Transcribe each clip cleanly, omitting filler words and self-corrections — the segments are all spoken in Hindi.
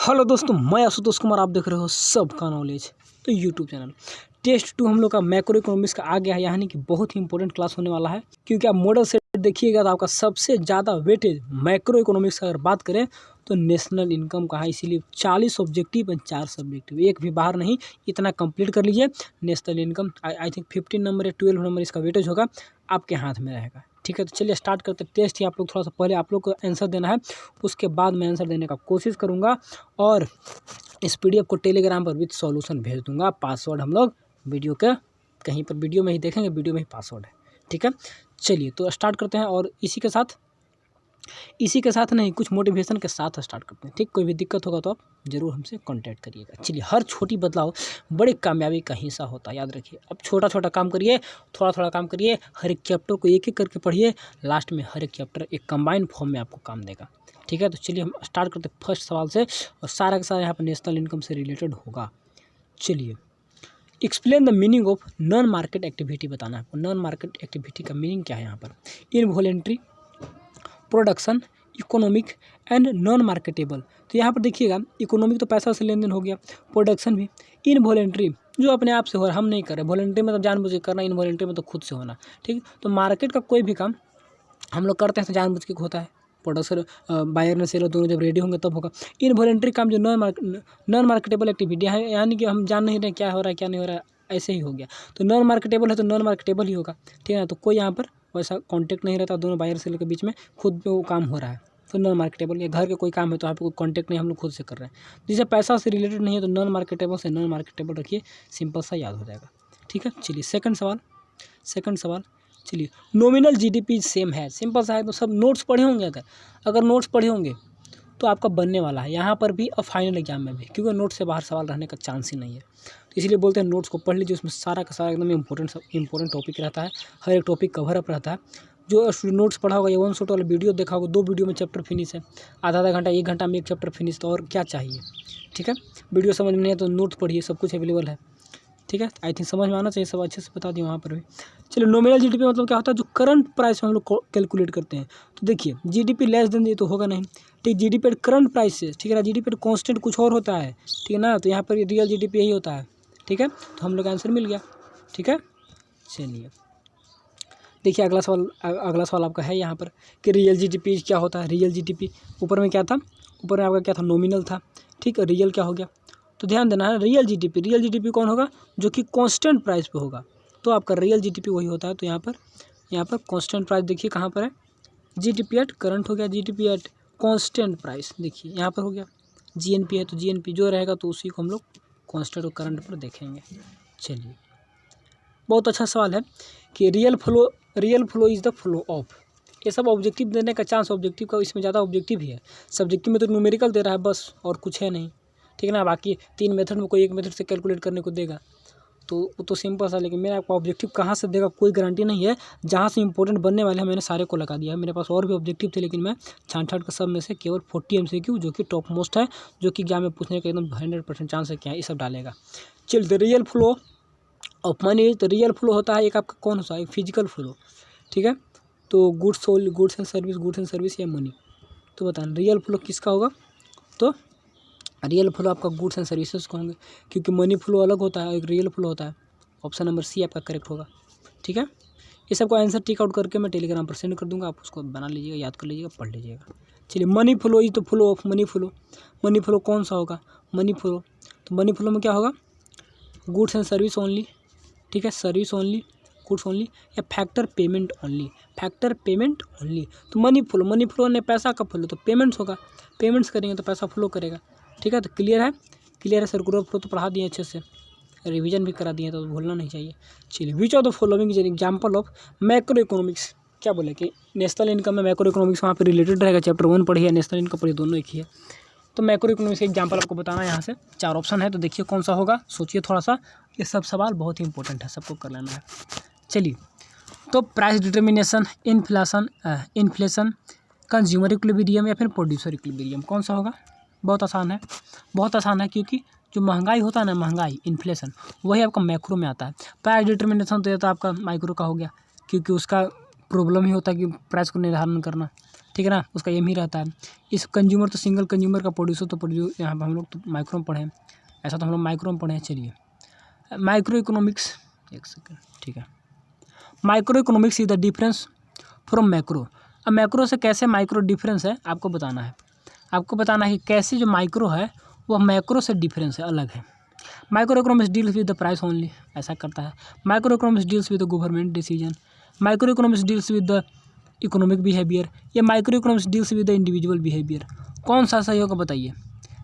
हेलो दोस्तों, मैं आशुतोष कुमार। आप देख रहे हो सबका नॉलेज तो यूट्यूब चैनल। टेस्ट 2 हम लोग का मैक्रो इकोनॉमिक्स का आ गया है, यानी कि बहुत ही इंपॉर्टेंट क्लास होने वाला है। क्योंकि आप मॉडल सेट देखिएगा तो आपका सबसे ज़्यादा वेटेज मैक्रो इकोनॉमिक्स का अगर बात करें तो नेशनल इनकम का है। इसीलिए 40 ऑब्जेक्टिव एंड 4 सब्जेक्टिव, एक भी बाहर नहीं। इतना कंप्लीट कर लीजिए। National income I think 15 number या 12 नंबर इसका वेटेज होगा, आपके हाथ में रहेगा। ठीक है, तो चलिए स्टार्ट करते। टेस्ट ही आप लोग थोड़ा सा पहले आप लोग को आंसर देना है, उसके बाद मैं आंसर देने का कोशिश करूँगा और इस पीडीएफ को टेलीग्राम पर विद सॉल्यूशन भेज दूंगा। पासवर्ड हम लोग वीडियो के कहीं पर वीडियो में ही देखेंगे, वीडियो में ही पासवर्ड है। ठीक है, चलिए तो स्टार्ट करते हैं। और इसी के साथ नहीं, कुछ मोटिवेशन के साथ स्टार्ट करते हैं। ठीक, कोई भी दिक्कत होगा तो आप जरूर हमसे कांटेक्ट करिएगा। चलिए, हर छोटी बदलाव बड़ी कामयाबी का हिस्सा होता है, याद रखिए। अब छोटा छोटा काम करिए, थोड़ा थोड़ा काम करिए, हर एक चैप्टर को एक एक करके पढ़िए। लास्ट में हर एक चैप्टर एक कंबाइंड फॉर्म में आपको काम देगा। ठीक है, तो चलिए हम स्टार्ट करते हैं फर्स्ट सवाल से, और सारा का सारा यहाँ पर नेशनल इनकम से रिलेटेड होगा। चलिए, explain the meaning of non market activity बताना है आपको। नॉन मार्केट एक्टिविटी का मीनिंग क्या है यहाँ पर? Involuntary, production, economic and non marketable. तो यहाँ पर देखिएगा, इकोनॉमिक तो पैसा से लेन देन हो गया, प्रोडक्शन भी, इनवॉलेंट्री जो अपने आप से हो रहा है, हम नहीं कर रहे। वॉलेंट्री मतलब जानबूझ के करना, इनवॉलेंट्री मतलब खुद से होना। ठीक, तो मार्केट का कोई भी काम हम लोग करते हैं तो जानबूझ के होता है। प्रोडक्शन बायर ने सेलर दोनों जब रेडी होंगे तब होगा। इनवॉलेंट्री काम जो नॉन मार्केटेबल एक्टिविटी है, यानी कि हम जान नहीं रहे क्या हो रहा है क्या नहीं हो रहा है, ऐसे ही हो गया। तो नॉन मार्केटेबल है तो नॉन मार्केटेबल ही होगा। ठीक है ना, तो कोई यहाँ पर वैसा कॉन्टेक्ट नहीं रहता दोनों बायर सेलर के बीच में, खुद पे वो काम हो रहा है तो नॉन मार्केटेबल। या घर के कोई काम है तो यहाँ पे कोई कॉन्टेक्ट नहीं, हम लोग खुद से कर रहे हैं। जिसे पैसा से रिलेटेड नहीं है तो नॉन मार्केटेबल से नॉन मार्केटेबल रखिए, सिंपल सा याद हो जाएगा। ठीक है, चलिए सेकंड सवाल। चलिए, नॉमिनल जीडीपी सेम है, सिंपल सा है। तो सब नोट्स पढ़े होंगे, अगर नोट्स पढ़े होंगे तो आपका बनने वाला है यहाँ पर भी और फाइनल एग्जाम में भी, क्योंकि नोट्स से बाहर सवाल रहने का चांस ही नहीं है। तो इसलिए बोलते हैं नोट्स को पढ़ लीजिए, उसमें सारा का सारा एकदम इंपॉर्टेंट टॉपिक रहता है। हर एक टॉपिक कवर अप रहता है। जो नोट्स पढ़ा होगा या वन शॉट वाला वीडियो देखा होगा, 2 वीडियो में चैप्टर फिनिश है। आधा घंटा 1 घंटा में एक चैप्टर फिनिश, तो और क्या चाहिए। ठीक है, वीडियो समझ में नहीं है तो नोट्स पढ़िए, सब कुछ अवेलेबल है। ठीक है, आई थिंक समझ में आना चाहिए, सब अच्छे से बता दिए वहाँ पर भी। चलिए, नॉमिनल जीडीपी मतलब क्या होता है? जो करंट प्राइस में हम लोग कैलकुलेट करते हैं। तो देखिए, जीडीपी लेस देन ये तो होगा नहीं। ठीक, जीडीपी एट करंट प्राइस से, ठीक है ना। जीडीपी कांस्टेंट कुछ और होता है, ठीक है ना। तो यहाँ पर रियल जीडीपी यही होता है। ठीक है, तो हम लोग का आंसर मिल गया। ठीक है, चलिए देखिए अगला सवाल आपका है यहाँ पर कि रियल जीडीपी क्या होता है। रियल जीडीपी ऊपर में क्या था? ऊपर में आपका क्या था? नॉमिनल था। ठीक है, रियल क्या हो गया? तो ध्यान देना है, रियल जीडीपी कौन होगा? जो कि कांस्टेंट प्राइस पे होगा, तो आपका रियल जीडीपी वही होता है। तो यहाँ पर कांस्टेंट प्राइस देखिए कहाँ पर है? जीडीपी एट करंट हो गया, जीडीपी एट कांस्टेंट प्राइस देखिए यहाँ पर हो गया। जीएनपी है तो जीएनपी जो रहेगा तो उसी को हम लोग कांस्टेंट और करंट पर देखेंगे। चलिए, बहुत अच्छा सवाल है कि real flow is the flow of. ये सब ऑब्जेक्टिव देने का चांस, ऑब्जेक्टिव का इसमें ज़्यादा ऑब्जेक्टिव ही है। सब्जेक्टिव में तो न्यूमेरिकल दे रहा है बस, और कुछ है नहीं। ठीक है ना, बाकी 3 मेथड में कोई एक मेथड से कैलकुलेट करने को देगा तो वो तो सिंपल सा। लेकिन मेरा आपको ऑब्जेक्टिव कहाँ से देगा कोई गारंटी नहीं है। जहाँ से इंपॉर्टेंट बनने वाले हैं मैंने सारे को लगा दिया है। मेरे पास और भी ऑब्जेक्टिव थे, लेकिन मैं छांट का सब में से केवल 40 MCQ जो कि टॉप मोस्ट है, जो कि एग्जाम में पूछने का एकदम 100% चांस है क्या ये सब डालेगा। चलिए, रियल फ्लो ऑफ मनी। तो रियल फ्लो होता है एक आपका कौन सा है? Physical flow. ठीक है, तो गुड्स एंड सर्विस या मनी। तो बताना रियल फ्लो किसका होगा? तो रियल फ्लो आपका गुड्स एंड सर्विसेज का होंगे, क्योंकि मनी फ्लो अलग होता है, एक रियल फ्लो होता है। ऑप्शन नंबर सी आपका करेक्ट होगा। ठीक है, ये सबको आंसर टिक आउट करके मैं टेलीग्राम पर सेंड कर दूंगा, आप उसको बना लीजिएगा, याद कर लीजिएगा, पढ़ लीजिएगा। चलिए, money flow is the flow of money flow. Money flow कौन सा होगा? मनी फ्लो, तो मनी फ्लो में क्या होगा? Goods and service only. ठीक है, सर्विस ओनली, गुड्स ओनली, या फैक्टर पेमेंट ओनली। तो मनी फ्लो ने पैसा का फ्लो, तो पेमेंट्स होगा। पेमेंट्स करेंगे तो पैसा फ्लो करेगा। ठीक है, तो क्लियर है सर्कुलर फ्लो तो पढ़ा दिए अच्छे से, रिवीजन भी करा दिए, तो भूलना नहीं चाहिए। चलिए, विच of the following is an example of macro economics. क्या बोले कि नेशनल इनकम में मैक्रो इकोनॉमिक्स वहाँ पर रिलेटेड रहेगा। चैप्टर 1 पढ़िए, नेशनल इनकम पढ़िए, दोनों एक ही है। तो मैक्रो इकोनॉमिक्स एग्जाम्पल आपको बताना है। यहाँ से 4 ऑप्शन है, तो देखिए कौन सा होगा, सोचिए थोड़ा सा। ये सब सवाल बहुत ही इंपॉर्टेंट है, सबको कर लेना है। चलिए, तो price determination, inflation, consumer equilibrium या फिर प्रोड्यूसर इक्विलिब्रियम, कौन सा होगा? बहुत आसान है, क्योंकि जो महंगाई होता है ना, महंगाई इन्फ्लेशन, वही आपका मैक्रो में आता है। प्राइस डिटर्मिनेशन तो ये तो आपका माइक्रो का हो गया, क्योंकि उसका प्रॉब्लम ही होता है कि प्राइस को निर्धारण करना। ठीक ठीक है ना, उसका एम ही रहता है। इस कंज्यूमर तो सिंगल कंज्यूमर का प्रोड्यूसर तो प्रोड्यूस यहाँ पर हम लोग तो माइक्रो में पढ़े हैं, ऐसा तो हम लोग माइक्रो में पढ़े हैं। चलिए माइक्रो इकोनॉमिक्स, एक सेकेंड, ठीक है। Micro economics is the difference from macro. अब मैक्रो से कैसे माइक्रो डिफरेंस है आपको बताना है। आपको बताना है कि कैसे जो माइक्रो है वह मैक्रो से डिफरेंस है, अलग है। Micro economics deals with the price only, ऐसा करता है। Micro economics deals with the government decision. Micro economics deals with the economic behaviour. या micro economics deals with the individual behaviour. कौन सा सही होगा बताइए?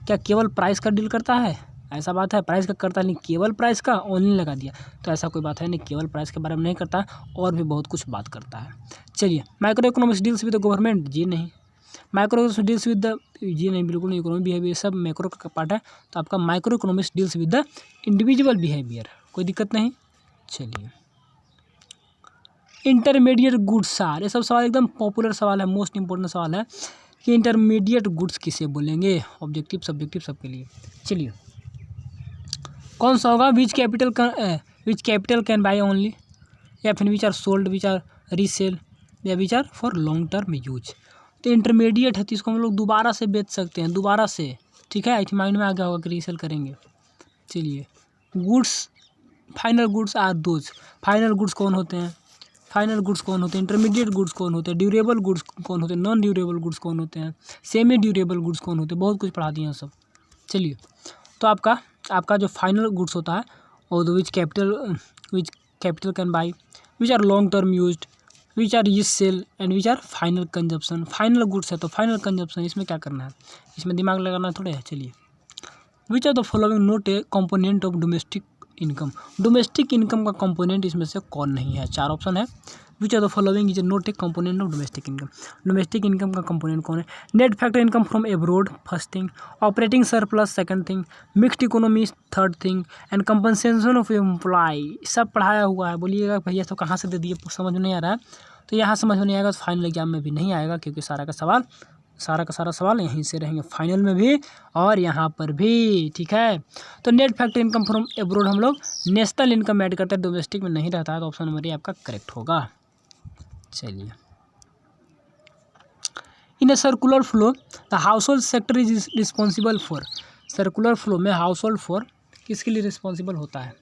क्या केवल प्राइस का डील करता है? ऐसा बात है, प्राइस का करता है, नहीं केवल प्राइस का ओनली लगा दिया, तो ऐसा कोई बात है नहीं, केवल प्राइस के बारे में नहीं करता, और भी बहुत कुछ बात करता है। चलिए micro economics deals with the government, जी नहीं। Micro economics deals with the, जी नहीं, बिल्कुल नहीं। इकोनॉमिक बिहेवियर सब मैक्रो का पार्ट है, तो आपका micro economics deals with the individual behaviour, कोई दिक्कत नहीं। चलिए इंटरमीडिएट गुड्स आर, ये सब सवाल एकदम पॉपुलर सवाल है, मोस्ट इंपॉर्टेंट सवाल है कि इंटरमीडिएट गुड्स किसे बोलेंगे, ऑब्जेक्टिव सब्जेक्टिव सबके लिए। चलिए कौन सा होगा? Which capital can buy only, या फिर which are sold, which are resale, या which are for long term use. तो इंटरमीडिएट है तो इसको हम लोग दोबारा से बेच सकते हैं, दोबारा से, ठीक है। आई थिंक माइंड में आ गया होगा कि रीसेल करेंगे। चलिए goods, final goods are those. Final goods कौन होते हैं? फाइनल गुड्स कौन होते हैं? इंटरमीडिएट गुड्स कौन होते हैं? ड्यूरेबल गुड्स कौन होते हैं? नॉन ड्यूरेबल गुड्स कौन होते हैं? सेमी ड्यूरेबल गुड्स कौन होते हैं? बहुत कुछ पढ़ा दिए हैं सब। चलिए तो आपका जो फाइनल गुड्स होता है और which capital can buy, which are long term used, which are use sell, and which are final consumption. Final goods है तो फाइनल कंजप्शन, इसमें क्या करना है, इसमें दिमाग लगाना थोड़े है। चलिए which are the following not a component of domestic income. Domestic income का कंपोनेंट इसमें से कौन नहीं है? चार ऑप्शन है। Which are the following is not a component of domestic income. Domestic income का कंपोनेंट कौन है? Net factor income from abroad, first thing. Operating surplus, second thing. Mixed economy, third thing. And compensation of employ, सब पढ़ाया हुआ है। बोलिएगा भैया तो कहाँ से दे दिए, समझ में नहीं आ रहा है, तो यहाँ समझ में नहीं आएगा तो फाइनल एग्जाम में भी नहीं आएगा, क्योंकि सारा का सारा सवाल यहीं से रहेंगे, फाइनल में भी और यहाँ पर भी, ठीक है। तो net factor income from abroad हम लोग नेशनल इनकम ऐड करते हैं, डोमेस्टिक में नहीं रहता है, तो ऑप्शन नंबर ए आपका करेक्ट होगा। चलिए in a circular flow the household sector is responsible for. Circular flow में हाउस होल्ड फॉर किसके लिए रिस्पॉन्सिबल होता है?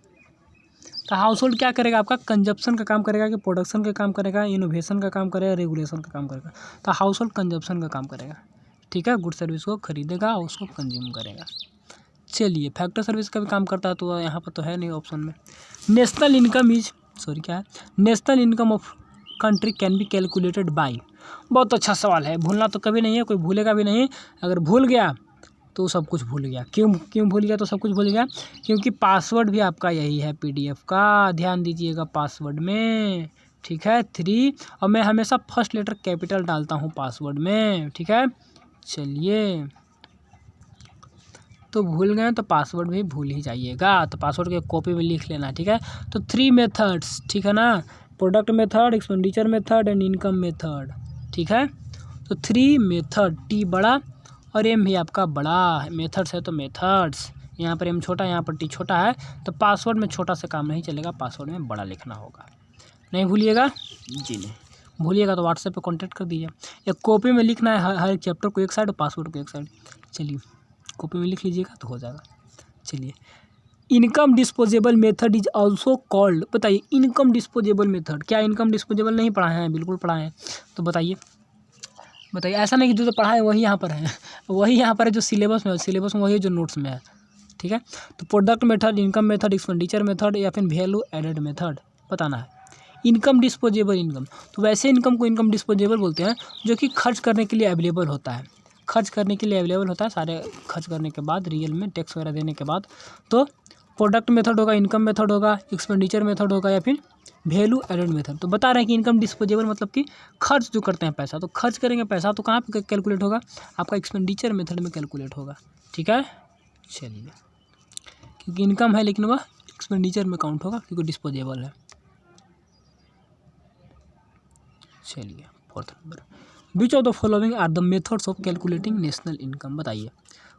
तो हाउस होल्ड क्या करेगा? आपका कंजप्शन का काम करेगा कि प्रोडक्शन का काम करेगा, इनोवेशन का काम करेगा, रेगुलेशन का काम करेगा? तो हाउस होल्ड कंजप्शन का काम करेगा, ठीक है। गुड सर्विस को खरीदेगा और उसको कंज्यूम करेगा। चलिए फैक्टर सर्विस का भी काम करता है, तो यहाँ पर तो है नहीं ऑप्शन में। नेशनल इनकम इज, सॉरी क्या है, national income of country can be calculated by. बहुत अच्छा सवाल है, भूलना तो कभी नहीं है, कोई भूलेगा भी नहीं। अगर भूल गया तो सब कुछ भूल गया। क्यों भूल गया? तो सब कुछ भूल गया क्योंकि पासवर्ड भी आपका यही है पीडीएफ का, ध्यान दीजिएगा पासवर्ड में, ठीक है। 3, और मैं हमेशा फर्स्ट लेटर कैपिटल डालता हूँ पासवर्ड में, ठीक है। चलिए तो भूल गए तो पासवर्ड भी भूल ही जाइएगा, तो पासवर्ड के कॉपी में लिख लेना, ठीक है। तो 3 मेथड्स, ठीक है ना, product method, expenditure method and income method, ठीक है। तो 3 मेथड, टी बड़ा और एम भी आपका बड़ा, मेथड्स है तो मेथड्स, यहाँ पर एम छोटा, यहाँ पर टी छोटा है, तो पासवर्ड में छोटा से काम नहीं चलेगा, पासवर्ड में बड़ा लिखना होगा, नहीं भूलिएगा जी, नहीं भूलिएगा तो व्हाट्सएप पे कांटेक्ट कर दीजिए। एक कॉपी में लिखना है हर एक चैप्टर को एक साइड और पासवर्ड को एक साइड। चलिए कॉपी में लिख लीजिएगा तो हो जाएगा। चलिए income disposable method is also called, बताइए इनकम डिस्पोजेबल मेथड, क्या इनकम डिस्पोजेबल नहीं पढ़ाए हैं? बिल्कुल पढ़ाए हैं, तो बताइए ऐसा नहीं कि जो पढ़ा है वही यहाँ पर है, वही यहाँ पर है जो सिलेबस में है, सिलेबस में वही है जो नोट्स में है, ठीक है। तो product method, income method, expenditure method या फिर वैल्यू एडेड मेथड बताना है। इनकम डिस्पोजेबल इनकम, तो वैसे इनकम को इनकम डिस्पोजेबल बोलते हैं जो कि खर्च करने के लिए अवेलेबल होता है, खर्च करने के लिए अवेलेबल होता है, सारे खर्च करने के बाद, रियल में टैक्स वगैरह देने के बाद। तो प्रोडक्ट मेथड होगा, इनकम मेथड होगा, एक्सपेंडिचर मेथड होगा या फिर वैल्यू एडेड मेथड। तो बता रहे हैं कि इनकम डिस्पोजेबल मतलब कि खर्च जो करते हैं पैसा, तो खर्च करेंगे पैसा तो कहाँ पे कैलकुलेट होगा? आपका एक्सपेंडिचर मेथड में कैलकुलेट होगा, ठीक है। चलिए क्योंकि इनकम है लेकिन वह एक्सपेंडिचर में काउंट होगा क्योंकि डिस्पोजेबल है। चलिए 4th number, which of the following are the methods of calculating national income, बताइए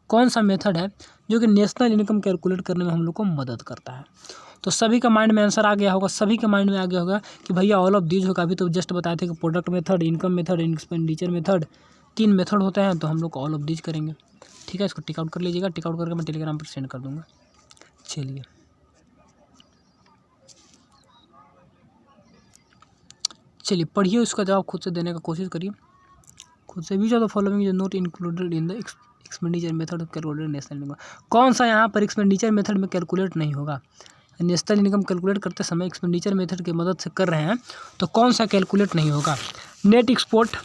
कौन सा मेथड है जो कि नेशनल इनकम कैलकुलेट करने में हम लोग को मदद करता है? तो सभी का माइंड में आंसर आ गया होगा, सभी के माइंड में आ गया होगा कि भैया ऑल ऑफ दीज होगा। अभी तो जस्ट बताए थे कि product method, income method, expenditure method, 3 method होते हैं, तो हम लोग ऑल ऑफ दीज करेंगे। ठीक है, इसको टिक आउट कर लीजिएगा। टिक आउट करके मैं टेलीग्राम पर सेंड कर दूँगा। चलिए पढ़िए, उसका जवाब खुद से देने का कोशिश करिए। खुद से भी जो following note included in the expenditure method calculated national income. कौन सा यहाँ पर एक्सपेंडिचर मेथड में कैलकुलेट नहीं होगा? नेशनल इनकम कैलकुलेट करते समय एक्सपेंडिचर मेथड की मदद से कर रहे हैं, तो कौन सा कैलकुलेट नहीं होगा? नेट एक्सपोर्ट,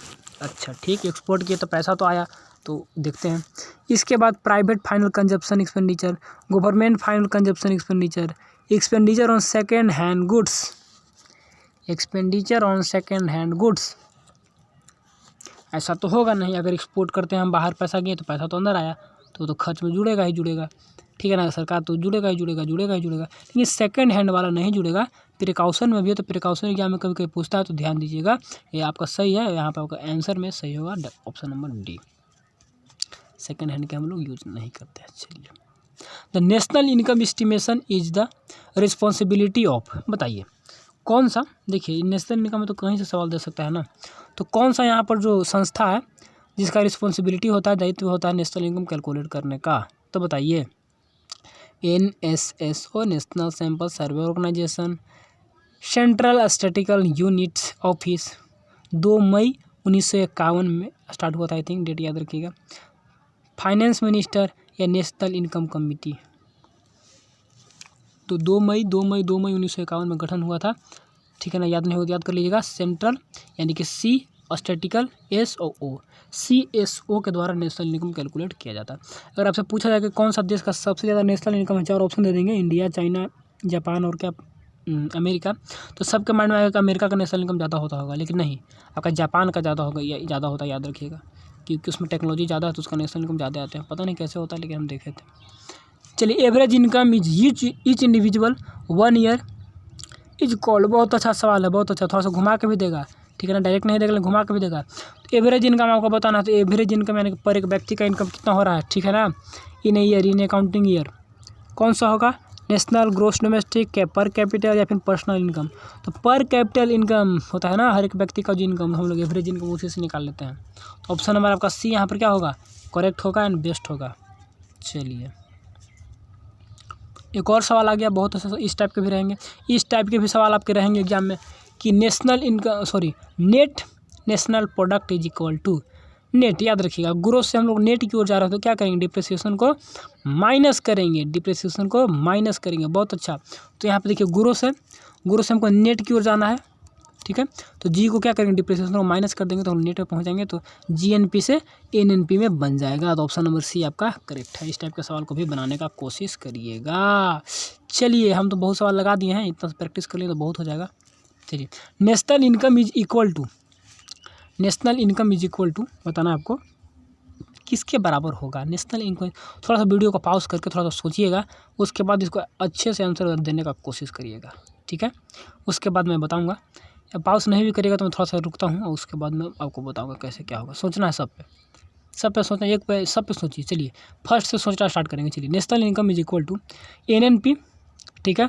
अच्छा ठीक, एक्सपोर्ट किए तो पैसा तो आया, तो देखते हैं। इसके बाद private final consumption expenditure, government final consumption expenditure, expenditure on second hand goods, expenditure on second hand goods. ऐसा तो होगा नहीं, अगर एक्सपोर्ट करते हैं हम बाहर पैसा गए तो पैसा तो अंदर आया, तो खर्च में जुड़ेगा ही जुड़ेगा। ठीक है ना, सरकार तो जुड़ेगा ही जुड़ेगा, जुड़ेगा ही जुड़ेगा। लेकिन सेकंड हैंड वाला नहीं जुड़ेगा। प्रिकॉशन में भी है, तो प्रिकॉशन एग्जाम में कभी कभी पूछता है, तो ध्यान दीजिएगा। ये आपका सही है, यहाँ पर आपका आंसर में सही होगा option number D. Second hand के हम लोग यूज नहीं करते हैं। चलिए, the national income estimation is the responsibility of, बताइए कौन सा? देखिए नेशनल इनकम में तो कहीं से सवाल दे सकता है ना, तो कौन सा यहाँ पर जो संस्था है जिसका रिस्पॉन्सिबिलिटी होता है, दायित्व होता है नेशनल इनकम कैलकुलेट करने का? तो बताइए। NSSO, national sample survey organisation, central statistical units office, 2 मई 1951 में स्टार्ट हुआ था, आई थिंक डेट याद रखिएगा। फाइनेंस मिनिस्टर या नेशनल इनकम कमेटी, तो 2 मई 1951 में गठन हुआ था। ठीक है ना, याद नहीं हो तो याद कर लीजिएगा। सेंट्रल यानी कि सी, स्टैटिकल SOO, CSO के द्वारा नेशनल इनकम कैलकुलेट किया जाता है। अगर आपसे पूछा जाए कि कौन सा देश का सबसे ज़्यादा नेशनल इनकम है, 4 ऑप्शन दे देंगे, इंडिया, चाइना, जापान और क्या अमेरिका। तो सबके माइंड में आएगा कि अमेरिका का नेशनल इनकम ज़्यादा होता होगा, लेकिन नहीं, आपका जापान का ज़्यादा होगा, या ज़्यादा होता है, याद रखिएगा, क्योंकि उसमें टेक्नोलॉजी ज़्यादा है, तो उसका नेशनल इनकम ज़्यादा आते हैं। पता नहीं कैसे होता है, लेकिन हम देखे थे। चलिए, average income is each individual 1 year is called, बहुत अच्छा सवाल है, बहुत अच्छा, थोड़ा सा घुमा के भी देगा। ठीक है ना, डायरेक्ट नहीं देगा, घुमा के भी देगा। तो एवरेज इनकम आपको बताना है, तो एवरेज इनकम यानी कि पर एक व्यक्ति का इनकम कितना हो रहा है। ठीक है ना, इन ईयर, इन अकाउंटिंग ईयर, कौन सा होगा? नेशनल ग्रोस डोमेस्टिक, पर कैपिटल, या फिर पर्सनल इनकम? तो पर कैपिटल इनकम होता है ना, हर एक व्यक्ति का जो इनकम, हम लोग एवरेज इनकम उसी से निकाल लेते हैं। तो ऑप्शन नंबर आपका सी यहाँ पर क्या होगा? करेक्ट होगा एंड बेस्ट होगा। चलिए, एक और सवाल आ गया, बहुत अच्छा, इस टाइप के भी रहेंगे, इस टाइप के भी सवाल आपके रहेंगे एग्जाम में, कि national income, sorry, net national product is equal to, net याद रखिएगा, ग्रोथ से हम लोग नेट की ओर जा रहे हैं, तो क्या करेंगे? डिप्रिसिएशन को माइनस करेंगे, डिप्रिसिएशन को माइनस करेंगे। बहुत अच्छा, तो यहाँ पे देखिए ग्रोथ से हमको नेट की ओर जाना है। ठीक है, तो जी को क्या करेंगे? डिप्रिसिएशन को माइनस कर देंगे, तो हम नेट पे पहुँच जाएंगे, तो GNP से NNP में बन जाएगा। तो ऑप्शन नंबर सी आपका करेक्ट है। इस टाइप के सवाल को भी बनाने का कोशिश करिएगा। चलिए, हम तो बहुत सवाल लगा दिए हैं, इतना प्रैक्टिस कर लिए तो बहुत हो जाएगा। चलिए, national income is equal to, national income is equal to बताना आपको किसके बराबर होगा? नेशनल इनकम, थोड़ा सा वीडियो को पॉज करके थोड़ा सा सोचिएगा, उसके बाद इसको अच्छे से आंसर देने का कोशिश करिएगा। ठीक है, उसके बाद मैं बताऊँगा। पॉज नहीं भी करिएगा तो मैं थोड़ा सा रुकता हूँ, और उसके बाद मैं आपको बताऊँगा कैसे क्या होगा। सोचना है सब पे सोचना, एक पे सब पे सोचिए। चलिए, फर्स्ट से सोचना स्टार्ट करेंगे। चलिए, national income is equal to NNP। ठीक है,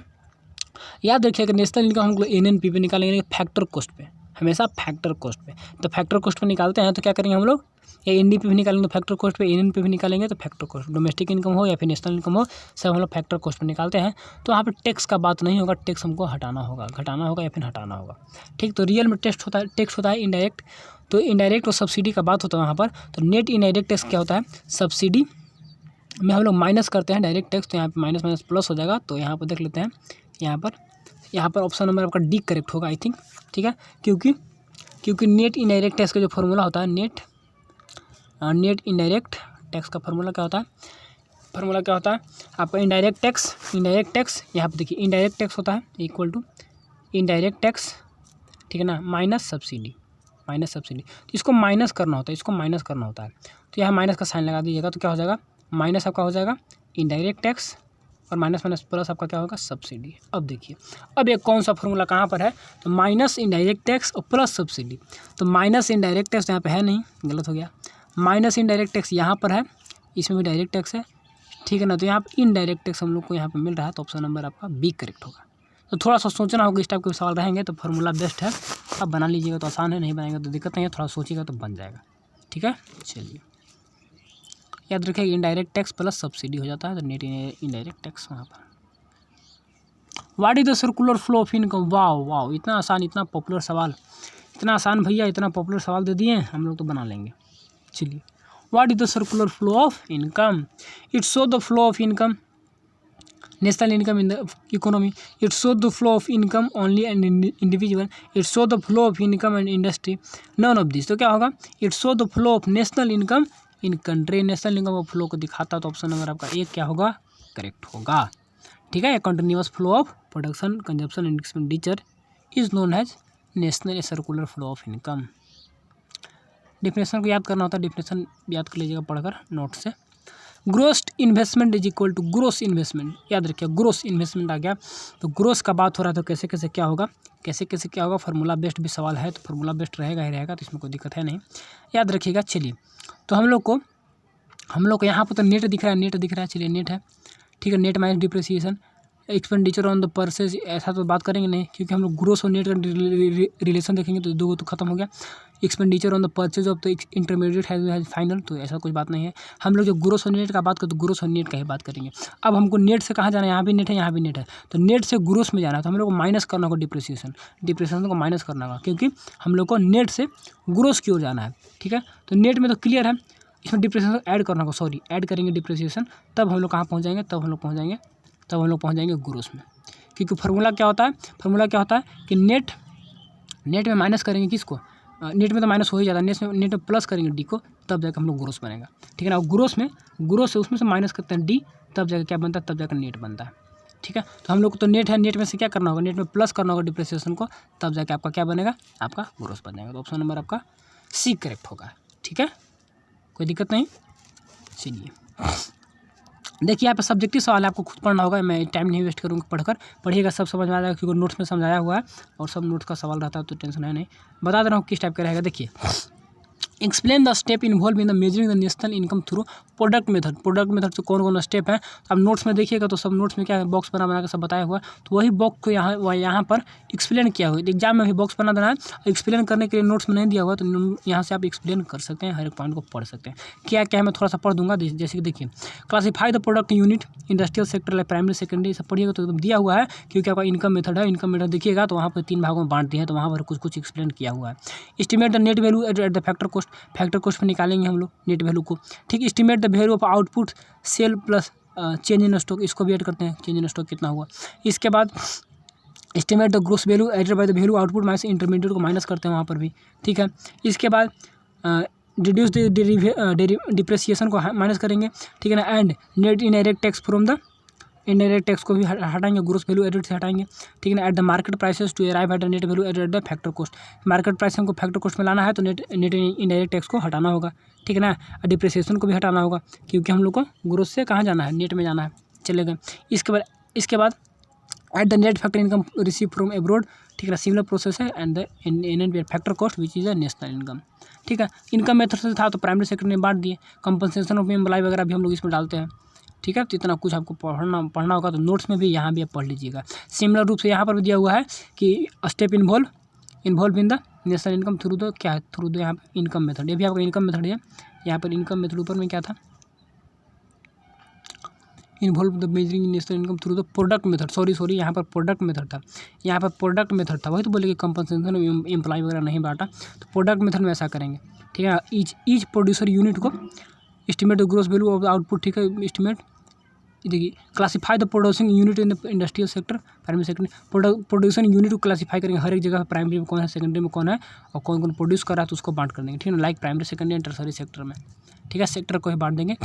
याद रखिएगा, नेशनल इनकम हम लोग NNP पे निकालेंगे, फैक्टर कॉस्ट पे, हमेशा फैक्टर कॉस्ट पे। तो फैक्टर कॉस्ट पे निकालते हैं, तो क्या करेंगे हम लोग? या NDP भी निकालेंगे तो फैक्टर कॉस्ट पे, NNP भी निकालेंगे तो फैक्टर कॉस्ट। डोमेस्टिक इनकम हो या फिर नेशनल इनकम हो, सब हम लोग फैक्टर कॉस्ट पे निकालते हैं। तो वहाँ पे टैक्स का बात नहीं होगा, टैक्स हमको हटाना होगा, घटाना होगा या फिर हटाना होगा। ठीक, तो रियल में टैक्स होता है इनडायरेक्ट, तो इनडायरेक्ट और सब्सिडी का बात होता है वहाँ पर। तो नेट इनडायरेक्ट टैक्स क्या होता है? सब्सिडी में हम लोग माइनस करते हैं डायरेक्ट टैक्स, तो यहाँ पर माइनस माइनस प्लस हो जाएगा। तो यहाँ पर देख लेते हैं, यहाँ पर ऑप्शन नंबर आपका डी करेक्ट होगा, आई थिंक। ठीक है, क्योंकि नेट इनडायरेक्ट टैक्स का जो फॉर्मूला होता है, नेट इनडायरेक्ट टैक्स का फॉर्मूला क्या होता है? आपका इनडायरेक्ट टैक्स यहाँ पे देखिए, इनडायरेक्ट टैक्स होता है इक्वल टू इनडायरेक्ट टैक्स, ठीक है ना, माइनस सब्सिडी। तो इसको माइनस करना होता है, तो यहाँ माइनस का साइन लगा दीजिएगा, तो क्या हो जाएगा? माइनस आपका हो जाएगा इनडायरेक्ट टैक्स, और माइनस माइनस प्लस आपका क्या होगा? सब्सिडी। अब देखिए, अब एक कौन सा फॉर्मूला कहाँ पर है? तो माइनस इनडायरेक्ट टैक्स और प्लस सब्सिडी। तो माइनस इनडायरेक्ट टैक्स यहाँ पे है नहीं, गलत हो गया। माइनस इनडायरेक्ट टैक्स यहाँ पर है, इसमें भी डायरेक्ट टैक्स है। ठीक है ना। तो यहाँ पर इनडायरेक्ट टैक्स हम लोग को यहाँ पे मिल रहा है, तो ऑप्शन नंबर आपका बी करेक्ट होगा। तो थोड़ा सा सोचना होगा, इस टाइप के सवाल रहेंगे तो फार्मूला बेस्ट है, आप बना लीजिएगा तो आसान है, नहीं बनाएंगे तो दिक्कत नहीं है, थोड़ा सोचिएगा तो बन जाएगा। ठीक है, चलिए याद रखिएगा इनडायरेक्ट टैक्स प्लस सब्सिडी हो जाता है, तो नेट इनडायरेक्ट टैक्स वहाँ पर। What is the circular flow of income. वाह वाह, इतना आसान, इतना पॉपुलर सवाल, इतना आसान भैया, इतना पॉपुलर सवाल दे दिए, हम लोग तो बना लेंगे। चलिए, what is the circular flow of income. It show the flow of income, national income in the economy. It show the flow of income only and individual. It show the flow of income and industry. None of this. तो क्या होगा, it show the flow of national income in country. National income of flow को दिखाता है, तो ऑप्शन नंबर आपका एक क्या होगा, करेक्ट होगा। ठीक है, continuous flow of production consumption and expenditure is known as national circular flow of income. Definition को याद करना होता है, डिफिनेशन याद कर लीजिएगा पढ़कर नोट से। Gross investment is equal to gross investment, याद रखिए ग्रोस इन्वेस्टमेंट आ गया, तो ग्रोस का बात हो रहा है, तो कैसे कैसे क्या होगा, कैसे कैसे क्या होगा, फार्मूला बेस्ड भी सवाल है, तो फार्मूला बेस्ड रहेगा ही रहेगा, तो इसमें कोई दिक्कत है नहीं, याद रखिएगा। चलिए, तो हम लोग को यहाँ पर तो नेट दिख रहा है, नेट दिख रहा है, चलिए नेट है, ठीक है, net minus depreciation expenditure on the purchase, ऐसा तो बात करेंगे नहीं, क्योंकि हम लोग ग्रोस और नेट का रिलेशन देखेंगे तो दो तो खत्म हो गया। Expenditure on the purchase of the intermediate has final, तो ऐसा कुछ बात नहीं है। हम लोग जो ग्रोस और नेट का बात करते तो ग्रोस और नेट का ही बात करेंगे। अब हमको नेट से कहाँ जाना है, यहाँ भी नेट है, यहाँ भी नेट है, तो नेट से ग्रोस में जाना है, तो हम लोग को माइनस करना होगा डिप्रिसिएशन को माइनस करना होगा, क्योंकि हम लोग को नेट से ग्रोस की ओर जाना है। ठीक है, तो नेट में तो क्लियर है, इसमें डिप्रिसिएशन ऐड करना होगा, सॉरी ऐड करेंगे डिप्रिसिएशन, तब हम लोग कहाँ पहुँच जाएंगे, तब हम लोग पहुँच जाएंगे ग्रोस में। क्योंकि फार्मूला क्या होता है, कि नेट में माइनस करेंगे किसको, नेट में तो माइनस हो ही जाता है, नेट में प्लस करेंगे डी को, तब जाकर हम लोग ग्रोस बनेगा। ठीक है ना, ग्रोस से उसमें से माइनस करते हैं डी, तब जाकर क्या बनता है, तब जाकर नेट बनता है। ठीक है, तो हम लोग को तो नेट है, नेट में से क्या करना होगा, नेट में प्लस करना होगा डिप्रिसिएशन को, तब जाकर आपका क्या बनेगा, आपका ग्रोस बन जाएगा। तो ऑप्शन नंबर आपका सी करेक्ट होगा। ठीक है, कोई दिक्कत नहीं। चलिए देखिए, यहाँ पे सब्जेक्टिव सवाल है, आपको खुद पढ़ना होगा, मैं टाइम नहीं वेस्ट करूँगा, पढ़िएगा, सब समझ में आ जाएगा, क्योंकि नोट्स में समझाया हुआ है और सब नोट्स का सवाल रहता है, तो टेंशन है नहीं। बता दे रहा हूँ किस टाइप का रहेगा। देखिए, explain the step involve in the measuring the national income through product method से कौन कौन स्टेप है। अब नोट्स में देखिएगा तो सब नोट्स में क्या है, बॉक्स बना के सब बताया हुआ है, तो वही बॉक्स को यहाँ पर एक्सप्लेन किया हुआ है। एग्जाम में भी बॉक्स बना देना है, एक्सप्लेन करने के लिए नोट्स में नहीं दिया हुआ, तो यहाँ से आप एक्सप्लेन कर सकते हैं, हर एक पॉइंट को पढ़ सकते हैं। क्या क्या है मैं थोड़ा सा पढ़ दूंगा, जैसे कि देखिए, classify the product unit, industrial sector like primary secondary, सब पढ़िएगा तो दिया हुआ है, क्योंकि आपका इनकम मेथड है, इनकम मेथड देखिएगा तो वहाँ पर 3 भागों में बांट दिए हैं, तो वहाँ पर कुछ एक्सप्लेन किया हुआ है। Estimate the net value at the factor cost निकालेंगे हम लोग नेट वैल्यू को। ठीक, estimate the value of output sale plus change in stock, इसको भी ऐड करते हैं, चेंज इन स्टॉक कितना हुआ। इसके बाद estimate the gross value added by the value output minus intermediate को माइनस करते हैं वहाँ पर भी। ठीक है, इसके बाद रिड्यूस डिप्रिसिएशन को माइनस करेंगे। ठीक है ना, and net indirect tax from the indirect tax को भी हटाएंगे, ग्रोस वैल्यू एडेड से हटाएंगे। ठीक है ना, at the market prices to arrive at the net value added the factor cost, market price हमको फैक्टर कॉस्ट में लाना है, तो नेट इनडायरेक्ट टैक्स को हटाना होगा। ठीक है ना, डिप्रिसिएशन को भी हटाना होगा, क्योंकि हम लोग को ग्रोस से कहाँ जाना है, नेट में जाना है। चलेगा, इसके बाद eight the net factor income receive from abroad. ठीक है, सिमिलर प्रोसेस है, and the in factor cost which is a national income. ठीक है, इनकम मेथड से था तो प्राइमरी सेक्टर में बांट दिए, कंपनसेशन ऑफ एम्प्लॉय वगैरह भी हम लोग इसमें डालते हैं। ठीक है, तो इतना कुछ आपको पढ़ना होगा, तो नोट्स में भी यहाँ भी आप पढ़ लीजिएगा। सिमिलर रूप से यहाँ पर भी दिया हुआ है कि step involve in the national income through the क्या है, थ्रू द यहाँ पर इनकम मेथड, ये भी आपका इनकम मेथड है। यहाँ पर इनकम मेथड ऊपर में क्या था, involve the measuring national income through the product method, sorry यहाँ पर प्रोडक्ट मेथड था, यहाँ पर प्रोडक्ट मेथड था, वही तो बोले कि कंपनसेशन एम्प्लॉय वगैरह नहीं बांटा, तो प्रोडक्ट मेथड में ऐसा करेंगे। ठीक है, ईच प्रोड्यूसर यूनिट को estimate the gross value of the output. ठीक है, एस्टिमेट देखिए, classify the producing unit in the industrial sector primary sector, producing unit को क्लासीफाई करेंगे, हर एक जगह प्राइमरी में कौन है, सेकेंडरी में कौन है, और कौन कौन प्रोड्यूस कर रहा है, तो उसको बांट कर देंगे। ठीक है ना, like primary secondary and tertiary sector में। ठीक है, सेक्टर को ही बांट देंगे।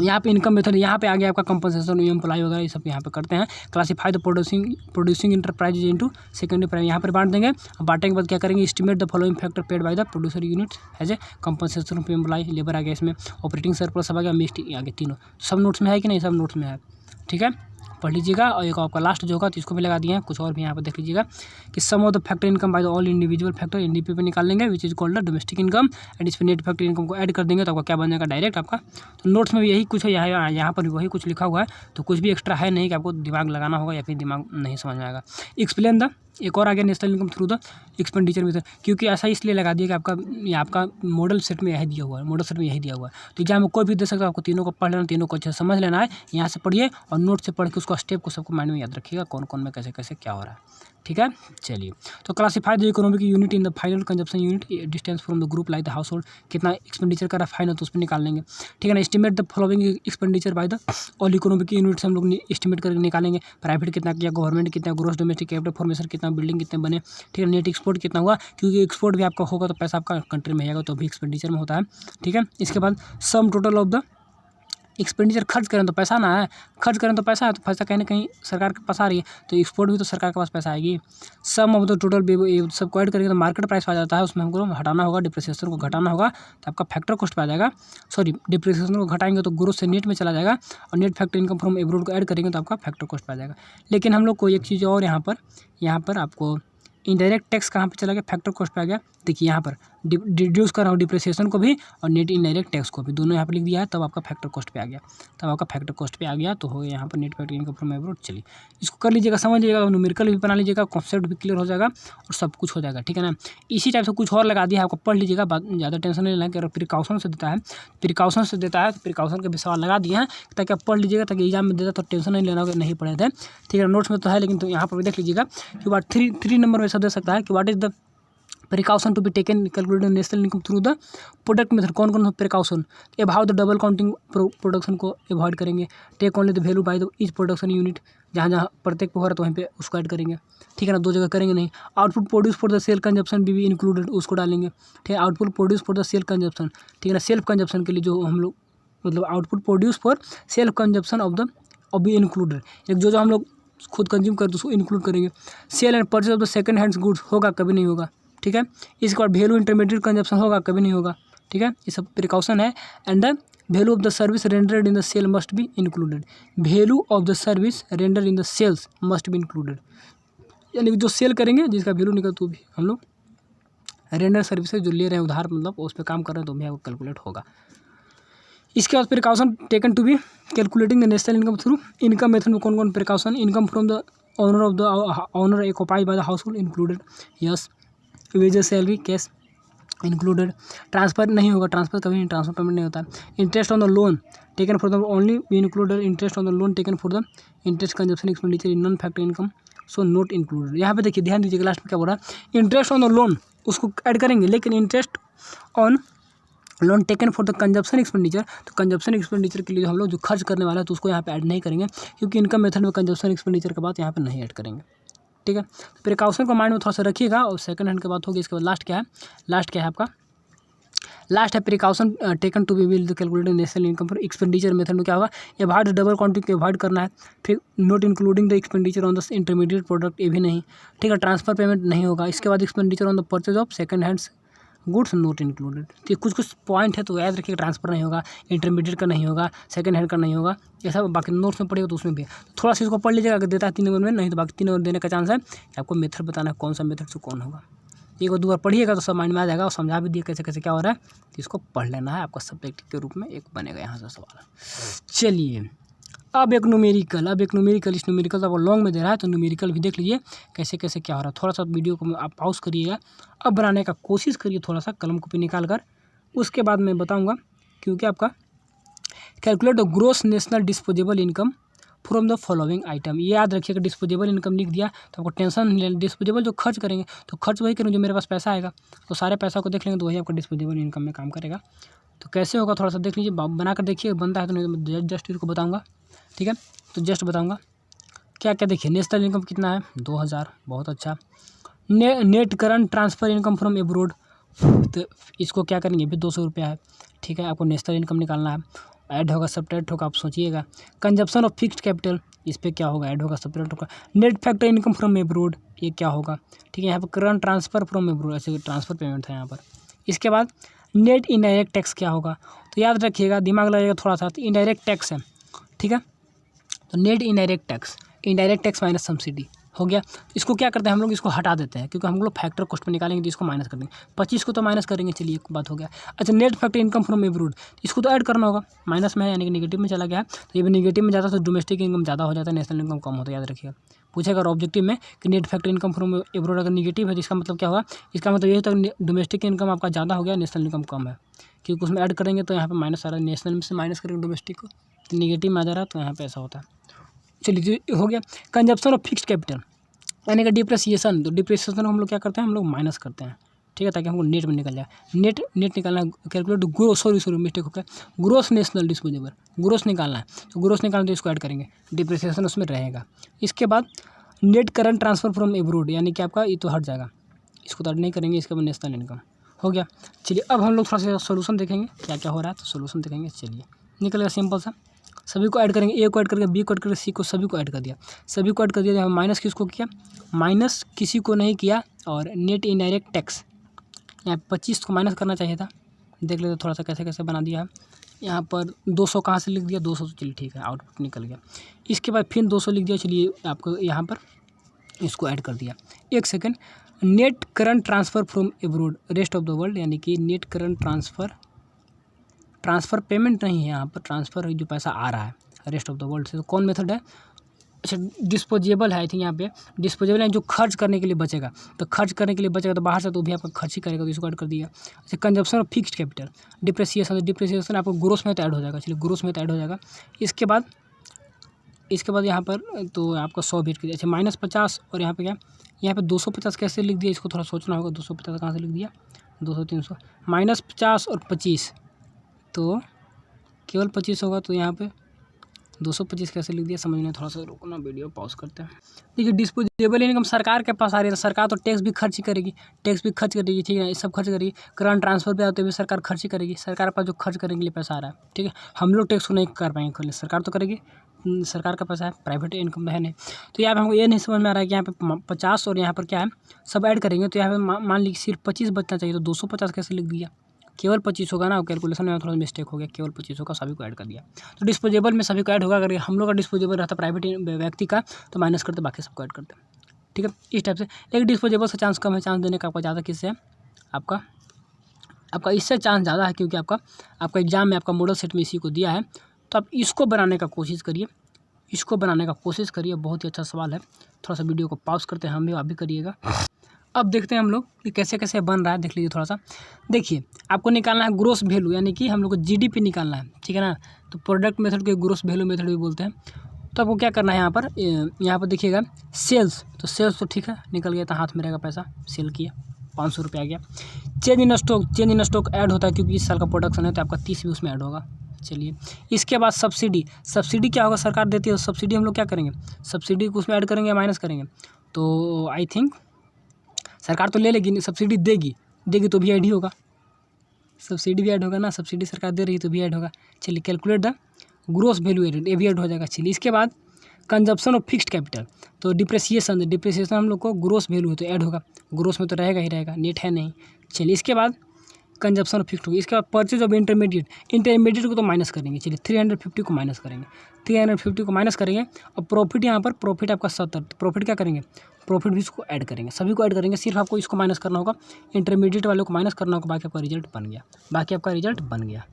यहाँ पे इनकम मेथड, यहाँ पे आ गया आपका कंपनसेशन एम्प्लॉय वगैरह, ये सब यहाँ पे करते हैं। Classify the producing enterprise into secondary primary, यहाँ पर बांट देंगे। बांटने के बाद क्या करेंगे, estimate the following factor paid by the producer unit as a compensation of employ, labour आ गया इसमें, ऑपरेटिंग सरप्लस सब आ गया, मिक्स्ड आ गया, तीनों सब नोट्स में है कि नहीं, सब नोट्स में है। ठीक है, पढ़ लीजिएगा। और एक आपका लास्ट जो होगा तो इसको भी लगा दिए हैं। कुछ और भी यहाँ पर देख लीजिएगा कि sum of the factor income by the all individual factor NDP पे निकाल लेंगे which is called the domestic income and इस पर नेट फैक्टर इनकम को ऐड कर देंगे तो आपका क्या बन जाएगा डायरेक्ट आपका। तो नोट्स में भी यही कुछ है, यहाँ पर भी वही कुछ लिखा हुआ है। तो कुछ भी एक्स्ट्रा है नहीं कि आपको दिमाग लगाना होगा या फिर दिमाग नहीं समझ में आएगा। एक्सप्लेन द एक और आ गया national income through the expenditure method, क्योंकि ऐसा इसलिए लगा दिया कि आपका मॉडल सेट में यही दिया हुआ है, मॉडल सेट में यही दिया हुआ है। तो एग्जाम में कोई भी दे सकता है, आपको तीनों को पढ़ लेना, तीनों को अच्छे से समझ लेना है। यहाँ से पढ़िए और नोट से पढ़ के उसको स्टेप को सबको माइंड में याद रखिएगा कौन कौन में कैसे कैसे क्या हो रहा है। ठीक है, चलिए। तो classify the economic unit in the final consumption unit distance from the group like the house hold, कितना एक्सपेंडिचर कर रहा है फाइनल तो उस पर निकाल लेंगे। ठीक है ना। Estimate the following expenditure bye the all economic units हम लोग एस्टिमेट करके निकालेंगे। प्राइवेट कितना किया, गवर्नमेंट कितना, ग्रोस डोमेस्टिक कैपिटल फॉर्मेशन कितना, बिल्डिंग कितने बने। ठीक है, नेट एक्सपोर्ट कितना हुआ, क्योंकि एक्सपोर्ट भी आपका होगा तो पैसा आपका कंट्री में आएगा तो भी एक्सपेंडिचर में होता है। ठीक है, इसके बाद sum total of the expenditure, खर्च करें तो पैसा ना है, खर्च करें तो पैसा है, तो पैसा कहीं ना कहीं सरकार के पास आ रही है तो एक्सपोर्ट भी तो सरकार के पास पैसा आएगी। सम ऑफ द टोटल सब ऐड करेंगे तो मार्केट प्राइस आ जाता है, उसमें हमको हटाना होगा, डिप्रिसिएशन को घटाना होगा तो आपका फैक्टर कॉस्ट पे आ जाएगा। सॉरी, डिप्रिसिएशन को घटाएंगे तो ग्रोथ से नेट में चला जाएगा और net factor income from abroad को ऐड करेंगे तो आपका फैक्टर कॉस्ट पे आ जाएगा। लेकिन हम लोग को एक चीज़ और यहाँ पर आपको इनडायरेक्ट टैक्स कहाँ पे चला गया, फैक्टर कॉस्ट पे आ गया। देखिए यहाँ पर डिड्यूस कर रहा हूँ डिप्रिसिएशन को भी और नेट इनडायरेक्ट टैक्स को भी, दोनों यहाँ पर लिख दिया है, तब आपका फैक्टर कॉस्ट पे आ गया, तब आपका फैक्टर कॉस्ट पे आ गया तो हो गया यहाँ पर net factor income from abroad. चलिए इसको कर लीजिएगा, समझ लीजिएगा, न्यूमेरिकल भी बना लीजिएगा, कॉन्सेप्ट भी क्लियर हो जाएगा और सब कुछ हो जाएगा। ठीक है ना। इसी टाइप से कुछ और लगा दिया है, आपको पढ़ लीजिएगा, ज़्यादा टेंशन नहीं लेना। अगर प्रिकॉशन से देता है तो प्रिकॉशन के भी सवाल लगा दिए हैं ताकि आप पढ़ लीजिएगा, ताकि एग्जाम में देता तो टेंशन नहीं लेना होगा नहीं पढ़े थे। ठीक है, नोट्स में तो है लेकिन तो यहाँ पर भी देख लीजिएगा कि वाट 3 नंबर में सब दे सकता है कि what is the precaution to be taken calculated national income through the product method. कौन कौन सा precaution, about the double counting production को अवॉइड करेंगे। Take only the value by the each production unit, जहाँ जहाँ प्रत्येक पे हो रहा है तो वहीं पे उसको ऐड करेंगे। ठीक है ना, 2 जगह करेंगे नहीं। Output produce for the sale consumption भी इंक्लूडेड, उसको डालेंगे। ठीक है, output produce for the sale consumption, ठीक है ना, सेल्फ कंजप्शन के लिए जो हम लोग मतलब output produce for self consumption of be included, जो हम लोग खुद कंज्यूम करते उसको इंक्लूड करेंगे। Sale and purchase of the second hands goods होगा, कभी नहीं होगा। ठीक है, इसके बाद वैल्यू इंटरमीडिएट कंजप्शन होगा, कभी नहीं होगा। ठीक है, ये सब प्रिकॉशन है। And the value of the service rendered in the sale must be included, value of the service rendered in the sales must be included, यानी कि जो सेल करेंगे जिसका वैल्यू निकल तो भी हम लोग रेंडर सर्विसेज जो ले रहे हैं उधार मतलब उस पर काम कर रहे हैं तो भी आपको कैलकुलेट होगा। इसके बाद precaution taken to be calculating the national income through income method में कौन कौन precaution, income from the owner of the owner occupied by the household included, yes. Wages salary cash included. Transfer नहीं होगा, ट्रांसफर कभी नहीं, ट्रांसफर पेमेंट नहीं होता। Interest on the loan taken for the only be included, interest on the loan taken for the interest consumption expenditure in non factor income so not included. यहाँ पे देखिए ध्यान दीजिएगा लास्ट में क्या बोल रहा है, इंटरेस्ट ऑन द लोन उसको ऐड करेंगे, लेकिन interest on loan taken for the consumption expenditure, तो कंजप्शन एक्सपेंडिचर के लिए हम लोग जो खर्च करने वाला है तो उसको यहाँ पे ऐड नहीं करेंगे, क्योंकि इनकम मेथड में कंजप्शन एक्सपेंडिचर के बाद यहाँ पे नहीं ऐड करेंगे। ठीक है, तो प्रिकॉशन को माइंड में थोड़ा सा रखिएगा। और सेकंड हैंड के बाद होगी, इसके बाद लास्ट क्या है आपका, लास्ट है precaution taken to be will calculated national income for expenditure method में क्या होगा, अवॉइड डबल काउंटिंग को अवॉइड करना है। फिर not including the expenditure on the intermediate product, ये भी नहीं। ठीक है, ट्रांसफर पेमेंट नहीं होगा। इसके बाद expenditure on the purchase of second hands goods not included. तो कुछ पॉइंट है तो याद रखिए, ट्रांसफर नहीं होगा, इंटरमीडिएट का नहीं होगा, सेकंड हैंड का नहीं होगा, ये सब बाकी नोट्स में पड़ेगा तो उसमें भी थोड़ा सा इसको पढ़ लीजिएगा। अगर देता है 3 नंबर में, नहीं तो बाकी 3 नंबर देने का चांस है। आपको मेथड बताना है कौन सा मेथड से कौन होगा, एक और 2 बार पढ़िएगा तो सब माइंड में आ जाएगा और समझा भी दिए कैसे कैसे क्या हो रहा है, तो इसको पढ़ लेना है, आपका सब्जेक्ट के रूप में एक बनेगा यहाँ से सवाल। चलिए अब एक न्यूमेरिकल, इस न्यूमेरिकल तो आपको लॉन्ग में दे रहा है तो न्यूमेरिकल भी देख लीजिए कैसे कैसे क्या हो रहा है। थोड़ा सा वीडियो को आप पॉज करिएगा, अब बनाने का कोशिश करिए थोड़ा सा कलम कॉपी निकाल कर, उसके बाद मैं बताऊँगा। क्योंकि आपका calculate the gross national disposable income from the following item, ये याद रखिएगा। डिस्पोजेबल इनकम लिख दिया तो आपको टेंशन नहीं लेना। डिस्पोजेबल जो खर्च करेंगे तो खर्च वही करेंगे जो मेरे पास पैसा आएगा, तो सारे पैसा को देख लेंगे तो वही आपका डिस्पोजेबल इनकम में काम करेगा। तो कैसे होगा थोड़ा सा देख लीजिए, बना कर देखिए, बनता है तो नहीं तो मैं जस्ट इसको बताऊँगा। ठीक है, तो जस्ट बताऊँगा क्या क्या। देखिए नेशनल इनकम कितना है, 2000, बहुत अच्छा। Net current transfer income from abroad, तो इसको क्या करेंगे, भी 200 रुपया है। ठीक है, आपको नेशनल इनकम निकालना है, ऐड होगा सब्ट्रैक्ट होगा, आप सोचिएगा। कंजप्शन ऑफ फिक्स्ड कैपिटल, इस पर क्या होगा, ऐड होगा सब्ट्रैक्ट होगा। Net factor income from abroad, ये क्या होगा। ठीक है, यहाँ पर करंट ट्रांसफ़र फ्रॉम एब्रोड, ऐसे ट्रांसफ़र पेमेंट था यहाँ पर। इसके बाद नेट इनडायरेक्ट टैक्स क्या होगा, तो याद रखिएगा, दिमाग लगाइएगा थोड़ा सा, तो इनडायरेक्ट टैक्स है। ठीक है, तो net indirect tax minus subsidy हो गया। इसको क्या करते हैं हम लोग, इसको हटा देते हैं क्योंकि हम लोग फैक्टर कॉस्ट में निकालेंगे तो इसको माइनस कर देंगे। 25 को तो माइनस करेंगे, चलिए एक बात हो गया। अच्छा, net factor income from abroad, इसको तो ऐड करना होगा, माइनस में है यानी कि नेगेटिव में चला गया है। तो ये भी नेगेटिव में जाता है तो डोमेस्टिक इनकम ज़्यादा हो जाता है, नेशनल इनकम कम होता है, याद रखिएगा। पूछेगा और ऑब्जेक्टिव में कि net factor income from abroad अगर नेगेटिव है तो इसका मतलब क्या होगा, इसका मतलब ये होता है डोमेस्टिक इनकम आपका ज़्यादा हो गया, नेशनल इनकम कम है, क्योंकि उसमें ऐड करेंगे तो यहाँ पे माइनस आ रहा है, नेशनल में से माइनस करेंगे डोमेस्टिक को तो नेगेटिव में आ जा रहा है, तो यहाँ पे ऐसा होता है। चलिए हो गया। कंजप्शन ऑफ फिक्स्ड कैपिटल यानी कि डिप्रिसिएशन, तो डिप्रिसिएशन हम लोग क्या करते हैं, हम लोग माइनस करते हैं, ठीक है, ताकि हमको नेट में निकल जाए। नेट निकालना है, कैलकुलेट ग्रोस, सॉरी मिस्टेक हो गया, ग्रोस नेशनल डिस्पोजेबल, ग्रोस निकालना है, तो ग्रोस निकालना तो इसको ऐड करेंगे, डिप्रिसिएशन उसमें रहेगा। इसके बाद net current transfer from abroad यानी कि आपका ये तो हट जाएगा, इसको तो ऐड नहीं करेंगे। इसके बाद नेशनल इनकम हो गया। चलिए अब हम लोग थोड़ा सा सोल्यूशन देखेंगे क्या क्या हो रहा है, तो सोल्यूशन देखेंगे। चलिए निकलेगा सिंपल सा, सभी को ऐड करेंगे, ए को ऐड करके, बी को ऐड करके, सी को, सभी को ऐड कर दिया, सभी को ऐड कर दिया। माइनस किसको किया, माइनस किसी को नहीं किया। और नेट इनडायरेक्ट टैक्स यहाँ 25 को माइनस करना चाहिए था, देख लेते थोड़ा सा कैसे कैसे बना दिया है। यहाँ पर 200 कहाँ से लिख दिया, 200 तो चलिए ठीक है, आउटपुट निकल गया। इसके बाद फिर 200 लिख दिया, चलिए आपको यहाँ पर इसको ऐड कर दिया। एक second, net current transfer from abroad rest of the world यानी कि नेट करंट ट्रांसफ़र पेमेंट नहीं है यहाँ पर, ट्रांसफ़र जो पैसा आ रहा है रेस्ट ऑफ द वर्ल्ड से, तो कौन मेथड है, अच्छा डिस्पोजेबल है आई थिंक, यहाँ पे डिस्पोजेबल है जो खर्च करने के लिए बचेगा, तो खर्च करने के लिए बचेगा तो बाहर से तो भी आपका खर्च ही करेगा, तो इसको ऐड कर दिया। अच्छा, consumption of fixed capital, depreciation आपको ग्रोस में तो ऐड हो जाएगा, चलिए ग्रोस में तो ऐड हो जाएगा। इसके बाद यहाँ पर तो आपका 100 भी, अच्छा -50 और यहाँ पे क्या, यहाँ पे 250 कैसे लिख दिया, इसको थोड़ा सोचना होगा, 250 कहाँ से लिख दिया, 200 300 -50 और 25 तो केवल 25 होगा, तो यहाँ पे 225 कैसे लिख दिया, समझने थोड़ा सा रुकना, वीडियो पॉज करते हैं। देखिए डिस्पोजेबल इनकम सरकार के पास आ रही है, तो सरकार तो टैक्स भी खर्च करेगी, ठीक है, ये सब खर्च करेगी। करंट ट्रांसफर पे आते हुए सरकार खर्च ही करेगी, सरकार के पास जो खर्च करने के लिए पैसा आ रहा है, ठीक है, हम लोग टैक्स को नहीं कर पाएंगे, सरकार तो करेगी, सरकार का पैसा है, प्राइवेट इनकम है नहीं। तो यहाँ पे हमको ये नहीं समझ में आ रहा है कि यहाँ पे 50 और यहाँ पर क्या है, सब ऐड करेंगे तो यहाँ पे मान लीजिए सिर्फ 25 बचना चाहिए, तो 250 कैसे लिख दिया, केवल 25 होगा ना, कैलकुलेशन में थोड़ा मिस्टेक हो गया, केवल 25 होगा, सभी को ऐड कर दिया। तो डिस्पोजेबल में सभी को ऐड होगा, अगर हम लोग का डिस्पोजेबल रहता प्राइवेट व्यक्ति का तो माइनस करते, बाकी सबको ऐड करते, ठीक है, इस टाइप से। एक डिस्पोजेबल से चांस कम है, चांस देने का आपका ज़्यादा किससे है, आपका इससे चांस ज़्यादा है, क्योंकि आपका एग्जाम में आपका मॉडल सेट में इसी को दिया है, तो आप इसको बनाने का कोशिश करिए, बहुत ही अच्छा सवाल है। थोड़ा सा वीडियो को पॉज करते हैं, हम भी, आप भी करिएगा। अब देखते हैं हम लोग कि कैसे कैसे बन रहा है, देख लीजिए थोड़ा सा। देखिए आपको निकालना है ग्रोस वैल्यू यानी कि हम लोग को जीडीपी निकालना है, ठीक है ना, तो प्रोडक्ट मेथड के ग्रोस वैल्यू मेथड भी बोलते हैं। तो आपको क्या करना है, यहाँ पर देखिएगा सेल्स, तो सेल्स तो ठीक है निकल गया था, हाथ में रहेगा पैसा, सेल किया 500 रुपये आ गया। चेंज इन स्टॉक ऐड होता है क्योंकि इस साल का प्रोडक्शन है, तो आपका 30 भी उसमें ऐड होगा। चलिए इसके बाद सब्सिडी क्या होगा, सरकार देती है, तो सब्सिडी हम लोग क्या करेंगे, सब्सिडी को उसमें ऐड करेंगे या माइनस करेंगे, तो आई थिंक सरकार तो ले लेगी, सब्सिडी देगी तो भी ऐड ही होगा, सब्सिडी भी ऐड होगा ना, सब्सिडी सरकार दे रही है तो भी ऐड होगा। चलिए calculate the gross value added, ये भी ऐड हो जाएगा। चलिए इसके बाद कंजप्शन ऑफ फिक्स्ड कैपिटल, तो डिप्रिसिएशन हम लोग को ग्रोस वैल्यू है तो ऐड होगा, ग्रोस में तो रहेगा ही रहेगा, नेट है नहीं। चलिए इसके बाद कंजप्शन ऑफ फिक्स्ड होगी। इसके बाद परचेज ऑफ इंटरमीडिएट को तो माइनस करेंगे, चलिए 350 को माइनस करेंगे, और प्रॉफिट यहाँ पर प्रॉफिट आपका 70, प्रॉफिट क्या करेंगे, प्रॉफिट भी इसको ऐड करेंगे, सभी को ऐड करेंगे, सिर्फ आपको इसको माइनस करना होगा, इंटरमीडिएट वालों को माइनस करना होगा, बाकी आपका रिजल्ट बन गया।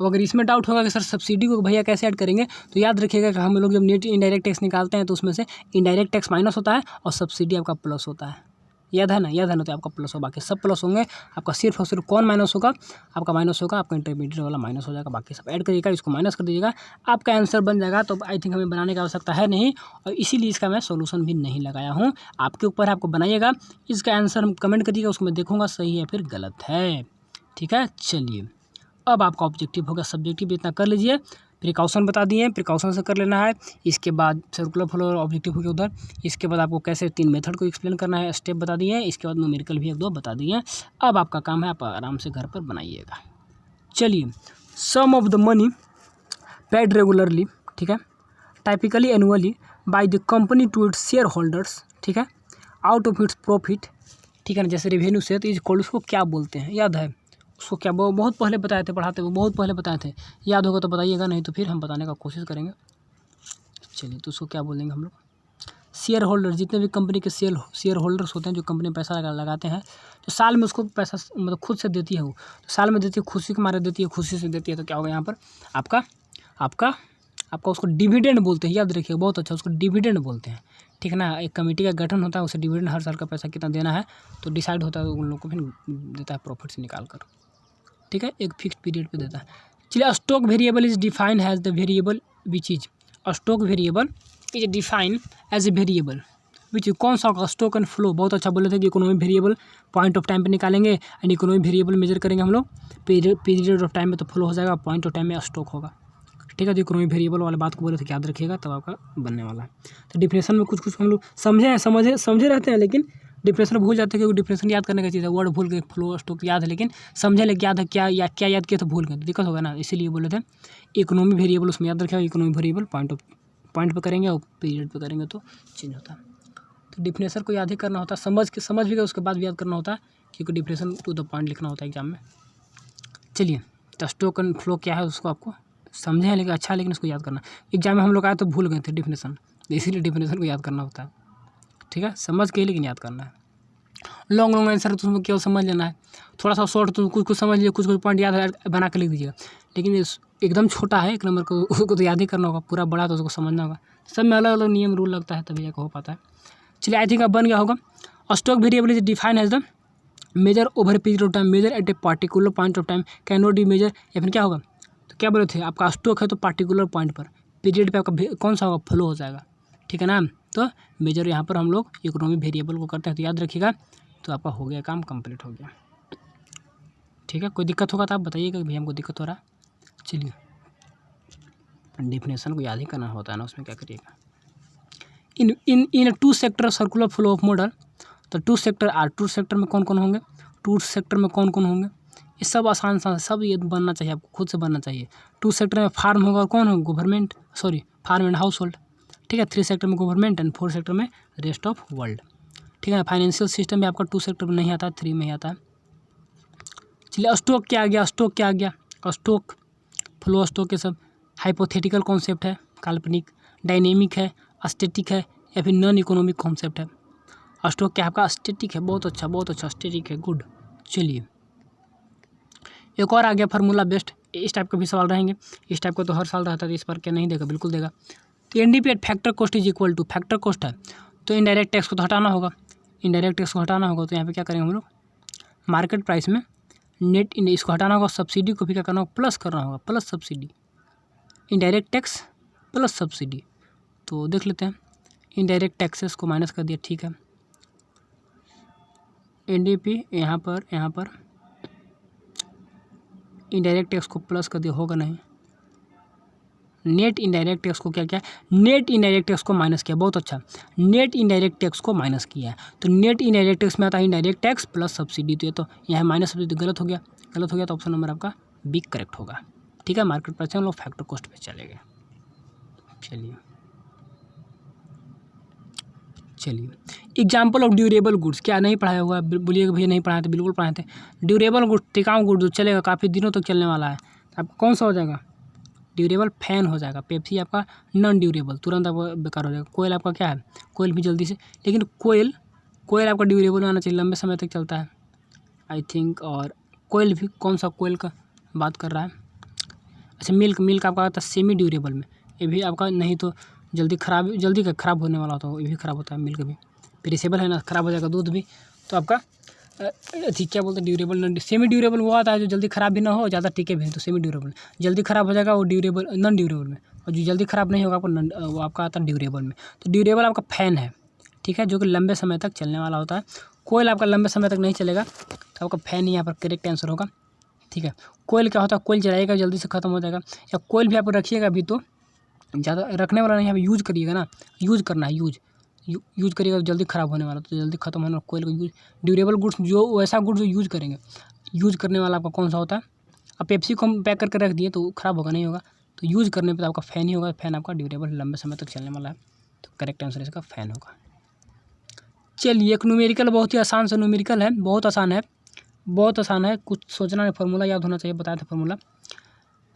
अब अगर इसमें डाउट होगा कि सर सब्सिडी को भैया कैसे ऐड करेंगे, तो याद रखिएगा कि हम लोग जब नेट इनडायरेक्ट टैक्स निकालते हैं तो उसमें से इनडायरेक्ट टैक्स माइनस होता है और सब्सिडी आपका प्लस होता है, याद है ना, तो आपका प्लस हो, बाकी सब प्लस होंगे, आपका सिर्फ और सिर्फ कौन माइनस होगा, आपका इंटरमीडिएट वाला माइनस हो जाएगा, बाकी सब ऐड करिएगा, इसको माइनस कर दीजिएगा, आपका आंसर बन जाएगा। तो आई थिंक हमें बनाने की आवश्यकता है नहीं, और इसीलिए इसका मैं सोल्यूशन भी नहीं लगाया हूँ, आपके ऊपर है, आपको बनाइएगा, इसका आंसर हम कमेंट करिएगा, उसको मैं देखूँगा सही है फिर गलत है, ठीक है। चलिए अब आपका ऑब्जेक्टिव होगा, सब्जेक्टिव भी इतना कर लीजिए, प्रिकॉशन बता दिए, प्रिकॉशन से कर लेना है। इसके बाद सर्कुलर फ्लो ऑब्जेक्टिव हो गया उधर। इसके बाद आपको कैसे 3 मेथड को एक्सप्लेन करना है, स्टेप बता दिए। इसके बाद न्यूमेरिकल भी 1-2 बता दिए। अब आपका काम है, आप आराम से घर पर बनाइएगा। चलिए, sum of the money paid regularly, ठीक है, typically annually by the company to its shareholders, ठीक है, आउट ऑफ इट्स प्रॉफिट, ठीक है ना, जैसे रेवेन्यू से, तो इसको क्या बोलते हैं, याद है उसको क्या, बहुत पहले पढ़ाते हुए बहुत पहले बताए थे, याद होगा तो बताइएगा, नहीं तो फिर हम बताने का कोशिश करेंगे। चलिए तो उसको क्या बोलेंगे हम लोग, शेयर होल्डर। जितने भी कंपनी के शेयर होल्डर्स होते हैं, जो कंपनी में पैसा लगाते हैं, तो साल में उसको पैसा मतलब खुद से देती है वो, तो साल में देती है, खुशी के मारे देती है, खुशी से देती है। तो क्या होगा यहाँ पर आपका आपका आपका उसको डिविडेंड बोलते हैं, याद रखिए, बहुत अच्छा, उसको डिविडेंड बोलते हैं, ठीक है ना। एक कमेटी का गठन होता है, उसे डिविडेंड हर साल का पैसा कितना देना है तो डिसाइड होता है, उन लोगों को फिर देता है प्रॉफिट से निकाल कर, ठीक है, एक फिक्स पीरियड पे देता है। चलिए, stock variable is defined has the variable which is, stock variable is defined as a variable which, कौन सा होगा, स्टॉक एंड फ्लो। बहुत अच्छा बोले थे कि economy variable point of time पे निकालेंगे, एंड इकोनॉमी वेरिएबल मेजर करेंगे हम लोग पीरियड ऑफ टाइम में, तो फ्लो हो जाएगा, पॉइंट ऑफ टाइम में स्टॉक होगा, ठीक है। तो इकोनॉमी वेरिएबल वाले बात को बोले थे, याद रखिएगा, तब आपका बनने वाला है। तो डिफिनेशन में कुछ कुछ हम लोग समझे रहते हैं, लेकिन डिफिनेशन भूल जाते हैं, क्योंकि डिफिनेशन याद करने का चीज़ है, वर्ड भूल गए, फ्लो स्टॉक याद है, लेकिन समझे लेकिन याद है क्या याद किया तो भूल गए, तो दिक्कत होगा ना, इसीलिए बोले थे इकोनॉमी वेरिएबल उसमें याद रखेगा, इकोनॉमी वेरिएबल पॉइंट पे करेंगे और पीरियड पे करेंगे तो चेंज होता है। तो डिफिनेशन को याद ही करना होता है, समझ भी गए, उसके बाद भी याद करना होता है, क्योंकि डिफिनेशन टू द पॉइंट लिखना होता है एग्जाम में। चलिए, तो स्टॉक एंड फ्लो क्या है उसको आपको समझे हैं, लेकिन अच्छा, लेकिन उसको याद करना, एग्जाम में हम लोग आए तो भूल गए थे डिफिनेशन, इसीलिए डिफिनेशन को याद करना होता है, ठीक है, समझ के लेकिन याद करना है। लॉन्ग आंसर तो केवल समझ लेना है, थोड़ा सा शॉर्ट तो कुछ समझ लीजिए, कुछ पॉइंट याद बना के लिख दीजिएगा, लेकिन एकदम छोटा है 1 नंबर को, उसको तो याद ही करना होगा, पूरा बड़ा तो उसको समझना होगा, सब में अलग अलग नियम रूल लगता है, तभी जाकर हो पाता है। चलिए, आई थिंक अब बन गया होगा। Stock variable is defined as the measure over period of time, measure at a particular point of time, can not be measure, या फिर क्या होगा, तो क्या बोले थे, आपका स्टॉक है तो पार्टिकुलर पॉइंट पर, पीरियड पे आपका कौन सा होगा, फ्लो हो जाएगा, ठीक है ना। तो मेजर यहाँ पर हम लोग इकोनॉमी वेरिएबल को करते हैं, तो याद रखिएगा, तो आपका हो गया, काम कंप्लीट हो गया, ठीक है। कोई दिक्कत होगा तो आप बताइएगा कि भैया हमको दिक्कत हो रहा है। चलिए, डिफिनेशन को याद ही करना होता है ना, उसमें क्या करिएगा। इन 2 sector circular flow of model, तो 2 सेक्टर में कौन कौन होंगे, 2 सेक्टर में कौन कौन होंगे, ये सब आसान सब ये बनना चाहिए, आपको खुद से बनना चाहिए। 2 सेक्टर में फार्म होगा और कौन होगा, government, firm and household, ठीक है। 3 सेक्टर में गवर्नमेंट एंड 4 सेक्टर में रेस्ट ऑफ वर्ल्ड, ठीक है। फाइनेंशियल सिस्टम भी आपका 2 सेक्टर में नहीं आता है, 3 में ही आता है। चलिए, स्टॉक क्या आ गया, स्टॉक फ्लो स्टॉक, ये सब हाइपोथेटिकल कॉन्सेप्ट है, काल्पनिक, डायनेमिक है, स्टैटिक है, या फिर नॉन इकोनॉमिक कॉन्सेप्ट है। स्टॉक क्या आपका स्टैटिक है, बहुत अच्छा स्टैटिक है, गुड। चलिए, एक और आ गया फार्मूला बेस्ड, इस टाइप के भी सवाल रहेंगे, इस टाइप का तो हर साल रहता है, इस बार क्या नहीं देगा, बिल्कुल देगा। तो NDP at factor cost is equal to, factor cost है तो इनडायरेक्ट टैक्स को तो हटाना होगा, तो यहाँ पे क्या करेंगे हम लोग, मार्केट प्राइस में नेट इसको हटाना होगा, सब्सिडी को भी क्या करना होगा, प्लस करना होगा, plus subsidy, indirect tax plus subsidy. तो देख लेते हैं, इनडायरेक्ट टैक्सेस को माइनस कर दिया, ठीक है। एनडीपी यहाँ पर इनडायरेक्ट टैक्स को प्लस कर दिया, होगा नहीं, नेट इनडायरेक्ट टैक्स को क्या नेट इनडायरेक्ट टैक्स को माइनस किया, बहुत अच्छा, नेट इनडायरेक्ट टैक्स को माइनस किया है, तो नेट इनडायरेक्ट टैक्स में आता है इनडायरेक्ट टैक्स प्लस सब्सिडी, तो ये तो यहाँ माइनस सब्सिडी, गलत हो गया, तो ऑप्शन नंबर आपका बी करेक्ट होगा, ठीक है। मार्केट प्राइस हम लोग फैक्टर कॉस्ट पे चले गए। चलिए, एग्जाम्पल ऑफ ड्यूरेबल गुड्स, क्या नहीं पढ़ाया हुआ, बोलिएगा भैया नहीं पढ़ाए थे, बिल्कुल पढ़ाए थे। ड्यूरेबल गुड्स, टिकाऊ गुड्स जो चलेगा, काफ़ी दिनों तक चलने वाला है, आपका कौन सा हो जाएगा, ड्यूरेबल फैन हो जाएगा। पेप्सी आपका नॉन ड्यूरेबल, तुरंत आपका बेकार हो जाएगा। कोयल आपका क्या है, कोयल भी जल्दी से, लेकिन कोयल आपका ड्यूरेबल आना चाहिए, लंबे समय तक चलता है आई थिंक। और कोयल भी कौन सा कोयल का बात कर रहा है, अच्छा मिल्क आपका आता है सेमी ड्यूरेबल में, ये भी आपका नहीं तो जल्दी ख़राब होने वाला होता है, ये भी ख़राब होता है, मिल्क भी पेरिसेबल है ना, ख़राब हो जाएगा दूध भी। तो आपका ठीक क्या बोलते हैं, ड्यूरेबल नॉन, सेमी ड्यूरेबल वो आता है जो जल्दी ख़राब भी ना हो, ज़्यादा टिके भी, तो सेमी ड्यूरेबल जल्दी ख़राब हो जाएगा वो ड्यूरेबल नॉन ड्यूरेबल में, और जो जल्दी ख़राब नहीं होगा आपको वो आपका आता है ड्यूरेबल में। तो ड्यूरेबल आपका फैन है, ठीक है, जो कि लंबे समय तक चलने वाला होता है। कोयल आपका लंबे समय तक नहीं चलेगा, तो आपका फैन ही यहाँ पर करेक्ट आंसर होगा, ठीक है। कोयल क्या होता है, कोयल जलाएगा जल्दी से ख़त्म हो जाएगा, या कोयल भी आप रखिएगा भी तो ज़्यादा रखने वाला नहीं, यहाँ पर यूज़ करिएगा ना, यूज़ करना है, यूज़ करिएगा तो जल्दी ख़राब होने वाला, तो जल्दी ख़त्म होने वाला कोयल को यूज़। ड्यूरेबल गुड्स जो वैसा गुड्स जो यूज़ करेंगे, यूज़ करने वाला आपका कौन सा होता है। अब पेप्सी को हम पैक करके रख दिए तो ख़राब होगा नहीं होगा, तो यूज़ करने पे आपका फ़ैन ही होगा, फैन आपका ड्यूरेबल लंबे समय तक चलने वाला है, तो करेक्ट आंसर इसका फ़ैन होगा। चलिए, एक न्यूमेरिकल बहुत ही आसान सा न्यूमेरिकल है, बहुत आसान है, कुछ सोचना नहीं, फार्मूला याद होना चाहिए, बताया था formula.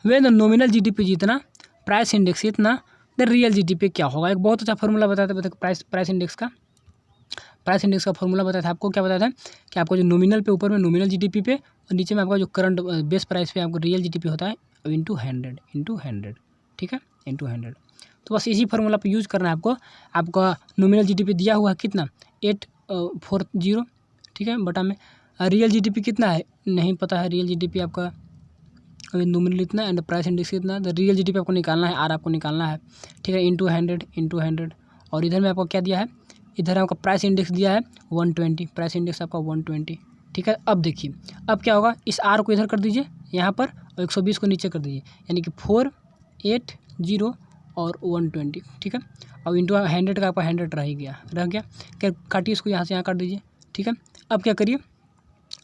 When the nominal GDP जितना, प्राइस इंडेक्स इतना, द रियल जीडीपी क्या होगा। एक बहुत अच्छा फार्मूला बताया था प्राइस इंडेक्स का फार्मूला बताया था आपको। क्या बताया था कि आपको जो नॉमिनल पे ऊपर में नॉमिनल जीडीपी पे और नीचे में आपका जो करंट बेस प्राइस पे आपको रियल जीडीपी होता है इंटू 100, ठीक है, इंटू 100। तो बस इसी फार्मूला पे यूज़ करना है आपको। आपका नॉमिनल जीडीपी दिया हुआ है कितना 840, ठीक है, बटा में रियल जीडीपी कितना है नहीं पता है। रियल जीडीपी आपका नॉमिनल इतना एंड प्राइस इंडेक्स कितना, तो रियल जीडीपी आपको निकालना है, आर आपको निकालना है, ठीक है, इंटू 100। और इधर में आपको क्या दिया है, इधर आपका प्राइस इंडेक्स दिया है 120, प्राइस इंडेक्स आपका 120, ठीक है। अब देखिए अब क्या होगा, इस आर को इधर कर दीजिए यहाँ पर और 120 को नीचे कर दीजिए, यानी कि 480 और 120, ठीक है। अब इंटू 100 का आपका 100 रह गया क्या, काटिए इसको यहाँ से यहाँ काट दीजिए, ठीक है। अब क्या करिए,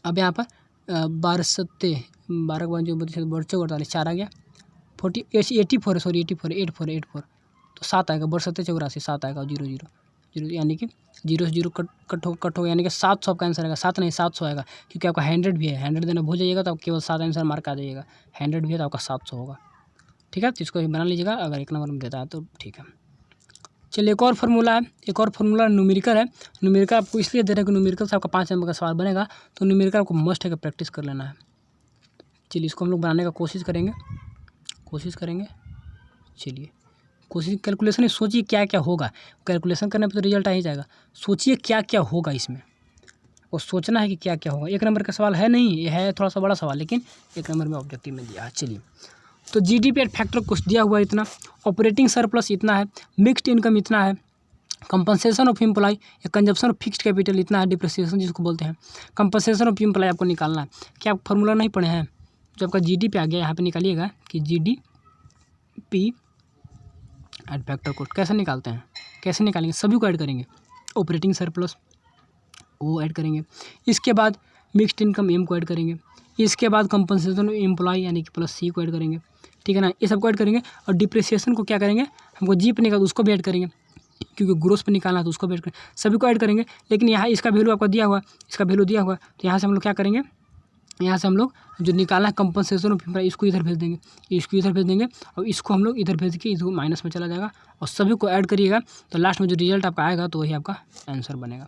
अब यहाँ पर 12 सत्ते 12 जो 48 4 आ गया 84 तो 7 आएगा, 82 7 आएगा, 0 यानी कि 0 से 0 कट हो, यानी कि 700 आपका आंसर आएगा। 7 नहीं 700 आएगा, क्योंकि आपका 100 भी है, 100 देना भूल जाइएगा तो आप केवल 7 आंसर मार्क आ जाइएगा। 100 भी है तो आपका 700 होगा, ठीक है। तो इसको बना लीजिएगा, अगर 1 नंबर में देता है तो ठीक है। चलिए एक और फार्मूला न्यूमेरिकल है। न्यूमेरिकल आपको इसलिए दे रहे हैं कि न्यूमेरिकल से आपका 5 नंबर का सवाल बनेगा, तो न्यूमेरिकल आपको मस्ट है कि प्रैक्टिस कर लेना है। चलिए इसको हम लोग बनाने का कोशिश करेंगे। चलिए कोशिश कैलकुलेशन सोचिए क्या क्या होगा, कैलकुलेशन करने पे तो रिजल्ट आ ही जाएगा। सोचिए क्या क्या होगा इसमें, और सोचना है कि क्या क्या होगा। 1 नंबर का सवाल है नहीं, ये है थोड़ा सा बड़ा सवाल, लेकिन 1 नंबर में ऑब्जेक्टिव में दिया है। चलिए तो जीडीपी एट फैक्टर कुछ दिया हुआ है इतना, ऑपरेटिंग सरप्लस इतना है, मिक्स्ड इनकम इतना है, कंपनसेशन ऑफ एम्प्लॉय या कंजप्शन ऑफ फिक्स्ड कैपिटल इतना है, डिप्रिसिएशन जिसको बोलते हैं, कंपनसेशन ऑफ एम्प्लॉय आपको निकालना है। क्या आप फार्मूला नहीं पढ़े हैं, जो आपका जीडीपी आ गया यहाँ पे निकालिएगा कि जीडीपी एट फैक्टर कोड कैसे निकालते हैं, कैसे निकालेंगे, सभी को ऐड करेंगे, ऑपरेटिंग सरप्लस वो ऐड करेंगे, इसके बाद मिक्स्ड इनकम एम को ऐड करेंगे, इसके बाद कंपनसेशन एम्प्लॉय यानी कि प्लस सी को ऐड करेंगे, ठीक है ना, ये सबको ऐड करेंगे। और डिप्रिसिएशन को क्या करेंगे, हमको जी पे निकाल उसको भी ऐड करेंगे, क्योंकि ग्रोस पे निकालना है तो उसको भी ऐड करेंगे, सभी को ऐड करेंगे। लेकिन यहाँ इसका वैल्यू आपको दिया हुआ, इसका वैल्यू दिया हुआ, तो यहाँ से हम लोग क्या करेंगे, यहाँ से हम लोग जो निकालना है कंपनसेशन ऑफ एम्प्लॉय इसको इधर भेज देंगे, इसको इधर भेज देंगे, और इसको हम लोग इधर भेज के इसको माइनस में चला जाएगा, और सभी को ऐड करिएगा तो लास्ट में जो रिजल्ट आपका आएगा तो वही आपका आंसर बनेगा।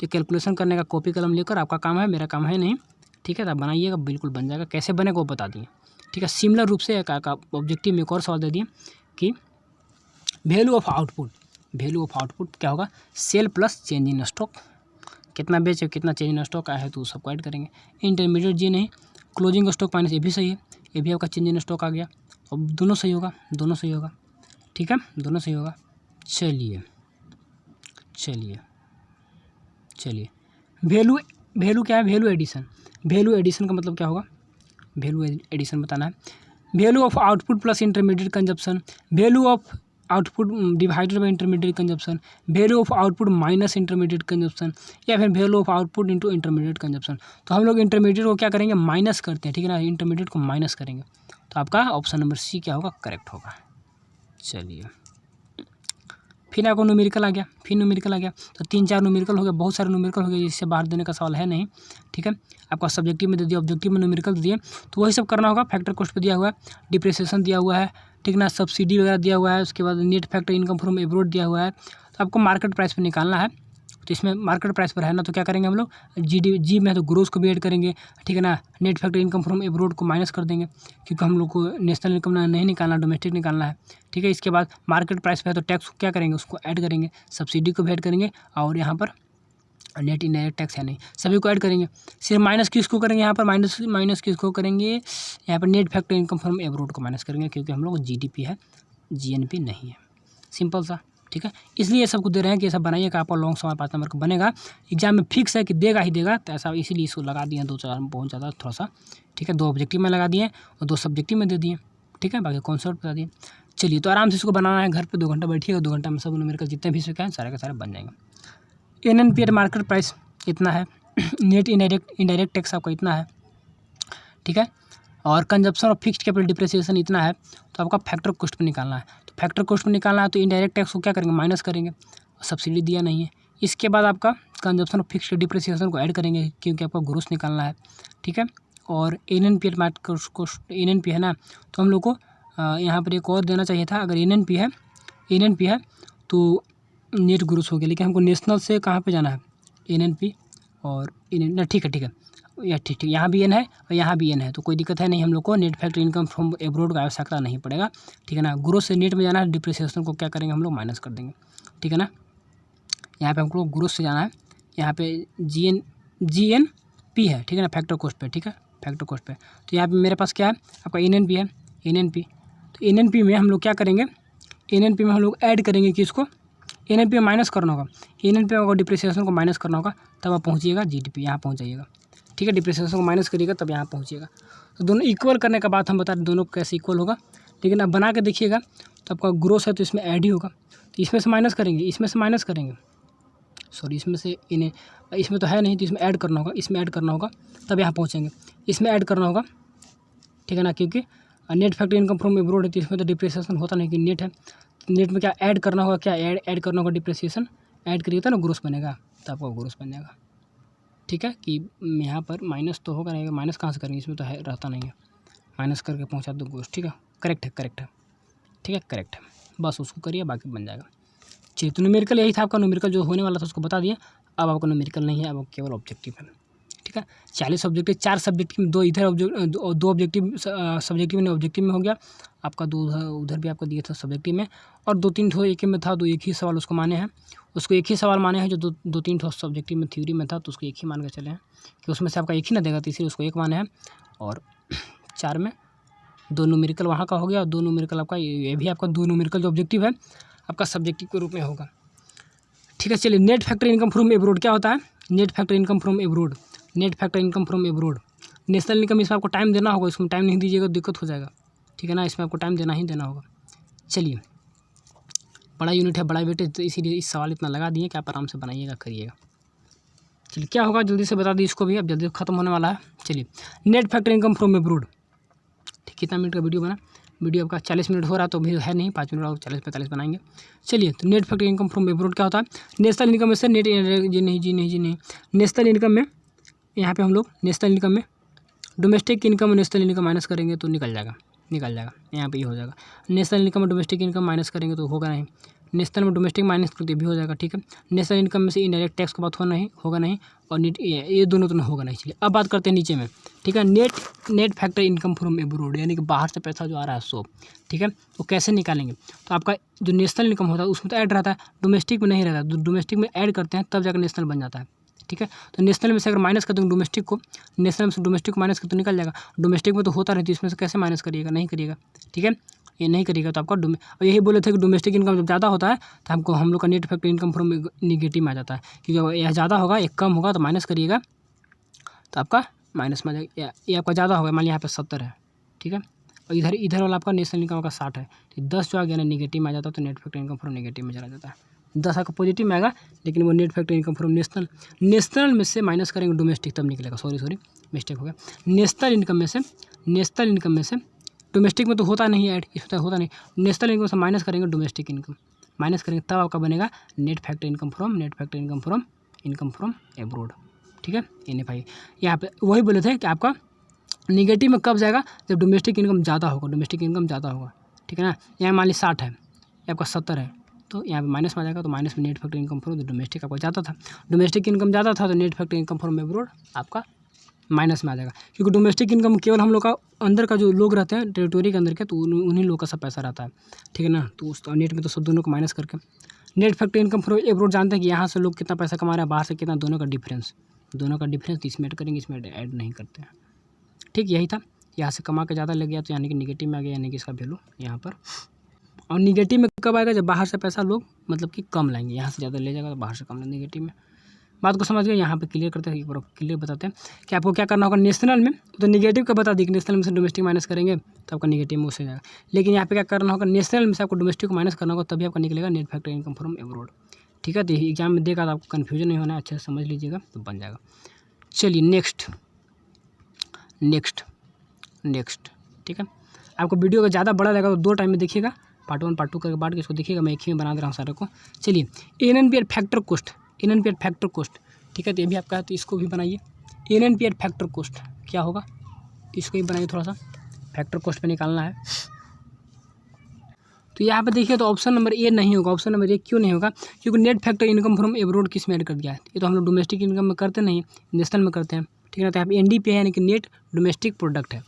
तो कैलकुलेशन करने का कॉपी कलम लेकर आपका काम है, मेरा काम है नहीं, ठीक है। तो आप बनाइएगा, बिल्कुल बन जाएगा। कैसे बनेगा वो बता दिए, ठीक है। सिमिलर रूप से एक ऑब्जेक्टिव में एक और सवाल दे दिए कि वैल्यू ऑफ आउटपुट क्या होगा, sale plus change in stock, कितना बेचे कितना चेंज इन स्टॉक आया है तो सबको ऐड करेंगे। इंटरमीडिएट जी नहीं, क्लोजिंग स्टॉक माइनस ये भी सही है, ये भी आपका चेंज इन स्टॉक आ गया, अब दोनों सही होगा, ठीक है, दोनों सही होगा। चलिए वैल्यू क्या है, वैल्यू एडिशन का मतलब क्या होगा, वैल्यू एडिशन बताना है। Value of output plus intermediate consumption, value of output divided by intermediate consumption, value of output minus intermediate consumption, या फिर value of output into intermediate consumption. तो हम लोग इंटरमीडिएट को क्या करेंगे, माइनस करते हैं, ठीक है ना, इंटरमीडिएट को माइनस करेंगे, तो आपका ऑप्शन नंबर सी क्या होगा, करेक्ट होगा। चलिए फिर आपको न्यूमेरिकल आ गया, तो 3-4 न्यूमेरिकल हो गया, बहुत सारे न्यूमेरिकल हो गए, इससे बाहर देने का सवाल है नहीं, ठीक है। आपका सब्जेक्टिव में दे दिया, ऑब्जेक्टिव में न्यूमेरिकल दे दिए, तो वही सब करना होगा। फैक्टर कॉस्ट पे दिया हुआ है, डिप्रिसिएशन दिया हुआ है, ठीक ना, सब्सिडी वगैरह दिया हुआ है, उसके बाद net factor income from abroad दिया हुआ है। तो आपको मार्केट प्राइस पे निकालना है, तो इसमें मार्केट प्राइस पर है ना, तो क्या करेंगे हम लोग, जी में है तो ग्रोस को भी ऐड करेंगे, ठीक है ना, net factor income from abroad को माइनस कर देंगे, क्योंकि हम लोग को नेशनल इनकम नहीं निकालना, डोमेस्टिक निकालना है, ठीक है। इसके बाद मार्केट प्राइस पे है तो टैक्स को क्या करेंगे, उसको ऐड करेंगे, सब्सिडी को भी ऐड करेंगे, और यहाँ पर नेट इनडायरेक्ट टैक्स है नहीं, सभी को ऐड करेंगे। सिर्फ माइनस किसको करेंगे, यहाँ पर माइनस किसको करेंगे, यहाँ पर net factor income from abroad को माइनस करेंगे, क्योंकि हम लोग जीडीपी है, जीएनपी नहीं है, सिंपल सा, ठीक है। इसलिए ये सबको दे रहे हैं कि ऐसा बनाइएगा, आपका लॉन्ग सवाल 5 नंबर का बनेगा, एग्जाम में फिक्स है कि देगा ही देगा, तो ऐसा इसीलिए इसको लगा दिए 2-4 में बहुत ज़्यादा थोड़ा सा, ठीक है। 2 ऑब्जेक्टिव में लगा दिए और 2 सब्जेक्टिव में दे दिए, ठीक है, बाकी कॉन्सेप्ट बता दिए। चलिए तो आराम से इसको बनाना है, घर पे 2 घंटा बैठिएगा, 2 घंटा में सब न्यूमेरिकल जितने भी सीखे हैं सारे के सारे बन जाएंगे। एनएनपी मार्केट प्राइस इतना है, नेट इनडायरेक्ट टैक्स आपका इतना है, ठीक है, और कंजप्शन और फिक्स्ड कैपिटल डिप्रिसिएशन इतना है, तो आपका फैक्टर कॉस्ट पे निकालना है। तो फैक्टर कॉस्ट पे निकालना है तो इनडायरेक्ट टैक्स को क्या करेंगे, माइनस करेंगे, सब्सिडी दिया नहीं है। इसके बाद आपका कंजप्शन और फिक्स्ड डिप्रिसिएशन को ऐड करेंगे, क्योंकि आपका ग्रोस निकालना है, ठीक है। और एनएनपी मार्केट कॉस्ट एनएनपी है ना, तो हम लोग को यहाँ पर एक और देना चाहिए था, अगर एनएनपी है NNP है तो नेट ग्रोस हो गया, लेकिन हमको नेशनल से कहाँ पे जाना है, NNP और NN, ठीक है या ठीक यहाँ भी N है और यहाँ भी N है, तो कोई दिक्कत है नहीं, हम लोग को net factor income from abroad का आवश्यकता नहीं पड़ेगा, ठीक है ना। ग्रोस से नेट में जाना है, डिप्रिसिएशन को क्या करेंगे हम लोग माइनस कर देंगे, ठीक है ना। यहाँ पे हमको ग्रोस से जाना है, यहाँ पे GNP है, ठीक है ना, फैक्टर कॉस्ट पे, ठीक है, फैक्टर कॉस्ट पे। तो यहाँ पे मेरे पास क्या है आपका NNP है, NNP। तो NNP में हम लोग क्या करेंगे, NNP में हम लोग ऐड करेंगे कि इसको NNP में माइनस करना होगा, NNP में अगर डिप्रिसिएशन को माइनस करना होगा तब आप पहुँचिएगा GDP, यहाँ पहुँच जाइएगा, ठीक है। डिप्रिसिएशन को माइनस करिएगा तब यहाँ पहुँचिएगा। तो दोनों इक्वल करने के बाद हम बता दें दोनों कैसे इक्वल होगा, लेकिन अब बना के देखिएगा तो आपका ग्रोस है तो इसमें ऐड ही होगा, तो इसमें से माइनस करेंगे, इसमें से माइनस करेंगे, सॉरी इसमें से इन्हें, इसमें तो है नहीं तो इसमें ऐड करना होगा, इसमें ऐड करना होगा तब यहाँ पहुँचेंगे, इसमें ऐड करना होगा, ठीक है ना, क्योंकि net factor income from abroad है तो इसमें तो डिप्रिसिएशन होता नहीं कि नेट है, नेट में क्या ऐड करना होगा, क्या ऐड करना होगा, डिप्रिसिएशन ऐड करिए तो ना ग्रोस बनेगा, तो आपका ग्रोस बन जाएगा, ठीक है। कि यहाँ पर माइनस तो होगा नहीं, माइनस कहाँ से करेंगे, इसमें तो है रहता नहीं है, माइनस करके पहुँचा दो ग्रोस, ठीक है, करेक्ट है ठीक है, करेक्ट है, बस उसको करिए बाकी बन जाएगा। चलिए तो न्यूमेरिकल यही था आपका, न्यूमेरिकल जो होने वाला था उसको बता दिया, अब आपका न्यूमेरिकल नहीं है, अब केवल ऑब्जेक्टिव है, ठीक है। 40 ऑब्जेक्टिव, 4 सब्जेक्टिव, 2 इधर दो ऑब्जेक्टिव सब्जेक्टिव में, ऑब्जेक्टिव में हो गया आपका, 2 उधर भी आपको दिया था सब्जेक्टिव में, और 2-3 ठो एक ही में था, 2 एक ही सवाल उसको माने हैं, उसको एक ही सवाल माने हैं, जो 2-3 ठो सब्जेक्टिव में थ्योरी में था तो उसको एक ही मान के चले हैं कि उसमें से आपका एक ही ना देगा, तो इसलिए उसको एक माने हैं। और 4 में 2 न्यूमेरिकल वहाँ का हो गया, और 2 न्यूमेरिकल आपका ये भी आपका 2 न्यूमेरिकल जो ऑब्जेक्टिव है आपका सब्जेक्टिव के रूप में होगा, ठीक है। चलिए net factor income from abroad क्या होता है, net factor income from abroad, net factor income from abroad, national income, इसमें आपको टाइम देना होगा, इसमें टाइम नहीं दीजिएगा तो दिक्कत हो जाएगा, ठीक है ना, इसमें आपको टाइम देना ही देना होगा। चलिए बड़ा यूनिट है, बड़ा वेटेज, तो इसीलिए इस सवाल इतना लगा दिए कि आप आराम से बनाइएगा करिएगा। चलिए क्या होगा जल्दी से बता दी इसको भी, अब जल्दी खत्म होने वाला है। चलिए net factor income from abroad, ठीक, कितना मिनट का वीडियो बना, वीडियो आपका 40 मिनट हो रहा तो भी है नहीं, 5 मिनट और 40-45 बनाएंगे। चलिए तो net factor income from abroad क्या होता है, नेशनल इनकम में से नेट, जी नहीं, नेशनल इनकम में, यहाँ पे हम लोग नेशनल इनकम में डोमेस्टिक इनकम और नेशनल इनकम माइनस करेंगे तो निकल जाएगा, यहाँ पे ये हो जाएगा। नेशनल इनकम में डोमेस्टिक इनकम माइनस करेंगे तो होगा नहीं, नेशनल में डोमेस्टिक माइनस करते भी हो जाएगा, ठीक है। नेशनल इनकम में से इनडायरेक्ट टैक्स का बात होगा नहीं, और नेट ये दोनों तो होगा नहीं। चलिए अब बात करते हैं नीचे में, ठीक है, net factor income from abroad, यानी कि बाहर से पैसा जो आ रहा है सो, ठीक है, वो कैसे निकालेंगे, तो आपका जो नेशनल इनकम होता है उसमें तो ऐड रहता है, डोमेस्टिक में नहीं रहता, डोमेस्टिक में ऐड करते हैं तब जाकर नेशनल बन जाता है, ठीक है। तो नेशनल में से अगर माइनस कर देंगे डोमेस्टिक को, नेशनल में से डोमेस्टिक को माइनस कर तो निकल जाएगा, डोमेस्टिक में तो होता नहीं तो इसमें से कैसे माइनस करिएगा, नहीं करिएगा, ठीक है, ये नहीं करिएगा तो आपका और यही बोले थे कि डोमेस्टिक इनकम जब ज़्यादा होता है तो हमको हम लोग का net factor income from negative में आ जाता है, क्योंकि यह ज़्यादा होगा, एक कम होगा तो माइनस करिएगा तो आपका माइनस में आ जाएगा, ये आपका ज़्यादा होगा, मान लीजिए यहाँ पे 70 है, ठीक है, और इधर वाला आपका नेशनल इनकम का 60 है, तो 10 जो आ गया ना निगेटिव में आ जाता है, तो net factor income from negative में चला जाता है। 10 आपका पॉजिटिव में आएगा, लेकिन वो net factor income from national में से माइनस करेंगे डोमेस्टिक तब निकलेगा, सॉरी मिस्टेक हो गया, नेशनल इनकम में से डोमेस्टिक में तो होता नहीं ऐड, इसमें तो होता नहीं, नेशनल इनकम से माइनस करेंगे डोमेस्टिक इनकम, माइनस करेंगे तब आपका बनेगा net factor income from abroad, ठीक है। NFI यहाँ पे वही बोले थे कि आपका निगेटिव में कब जाएगा, जब डोमेस्टिक इनकम ज़्यादा होगा, ठीक है ना। यहाँ मान लीजिए 60 है, ये आपका 70 है, तो यहाँ पे माइनस में आ जाएगा, तो माइनस में net factor income from domestic आपका ज़्यादा था, डोमेस्टिक इनकम ज़्यादा था तो net factor income from abroad आपका माइनस में आ जाएगा, क्योंकि डोमेस्टिक इनकम केवल हम लोग का अंदर का जो लोग रहते हैं टेरिटोरी के अंदर के, तो उन्हीं लोग का सब पैसा रहता है, ठीक है ना। तो उस नेट में तो सब दोनों को माइनस करके net factor income from abroad जानते हैं कि यहाँ से लोग कितना पैसा कमा रहे हैं, बाहर से कितना, दोनों का डिफरेंस इसमें ऐड करेंगे, इसमें ऐड नहीं करते हैं, ठीक, यही था। यहाँ से कमा के ज़्यादा लग गया तो यानी कि निगेटिव में आ गया, यानी कि इसका वैल्यू यहाँ पर, और निगेटिव में कब आएगा, जब बाहर से पैसा लोग मतलब कि कम लाएंगे, यहाँ से ज़्यादा ले जाएगा तो बाहर से कम लेंगे निगेटिव में। बात को समझ गए, यहाँ पे क्लियर करते हैं, एक बार क्लियर बताते हैं कि आपको क्या करना होगा। नेशनल में तो निगेटिव का बता दी कि नेशनल में से डोमेस्टिक माइनस करेंगे तो आपका निगेटिव में उससे जाएगा, लेकिन यहाँ पे क्या करना होगा, नेशनल में से आपको डोमेस्टिक को माइनस करना होगा तभी आपका निकलेगा net factor income from abroad, ठीक है। तो एग्जाम में देगा तो आपको कन्फ्यूजन नहीं होना है, अच्छे से समझ लीजिएगा तो बन जाएगा। चलिए नेक्स्ट, ठीक है। आपको वीडियो का ज़्यादा बड़ा लगा तो 2 टाइम में देखिएगा, पार्ट 1 पार्ट 2 करके बांट के इसको देखिएगा, मैं एक ही में बना दे रहा हूँ सारे को। चलिए NNP फैक्टर कोस्ट, ठीक है, तो ये भी आपका है तो इसको भी बनाइए। NNP फैक्टर कोस्ट क्या होगा, इसको भी बनाइए, थोड़ा सा फैक्टर कोस्ट पे निकालना है। तो यहाँ पे देखिए तो ऑप्शन नंबर ए नहीं होगा। ऑप्शन नंबर ए क्यों नहीं होगा? क्योंकि net factor income from abroad किस में ऐड कर दिया है? ये तो हम लोग डोमेस्टिक इनकम में करते नहीं, नेशनल में करते हैं, ठीक है ना। तो यहाँ पे NDP है, यानी कि नेट डोमेस्टिक प्रोडक्ट है।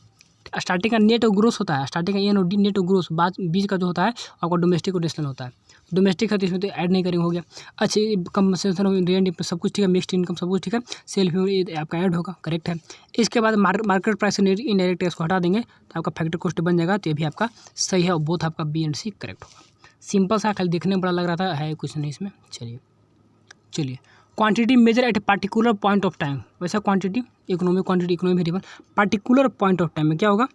स्टार्टिंग का नेट और ग्रोस होता है, स्टार्टिंग का एन और डी नेट और ग्रोस, बाद बीच का जो होता है आपका डोमेस्टिक और नेशनल होता है। डोमेस्टिक है तो इसमें तो ऐड नहीं करेंगे, हो गया। अच्छा, कंपनसेशन रेंट सब कुछ ठीक है, मिक्स्ड इनकम सब कुछ ठीक है, सेल्फ ये आपका ऐड होगा, करेक्ट है। इसके बाद मार्केट प्राइस इनडायरेक्ट टैक्स को हटा देंगे तो आपका फैक्टर कॉस्ट बन जाएगा, तो ये भी आपका सही है और बोथ आपका बी एंड सी करेक्ट होगा। सिंपल सा, खाली देखने में बड़ा लग रहा था, है कुछ नहीं इसमें। चलिए quantity measure at a particular point of time, वैसा quantity economic variable particular point of time में क्या होगा?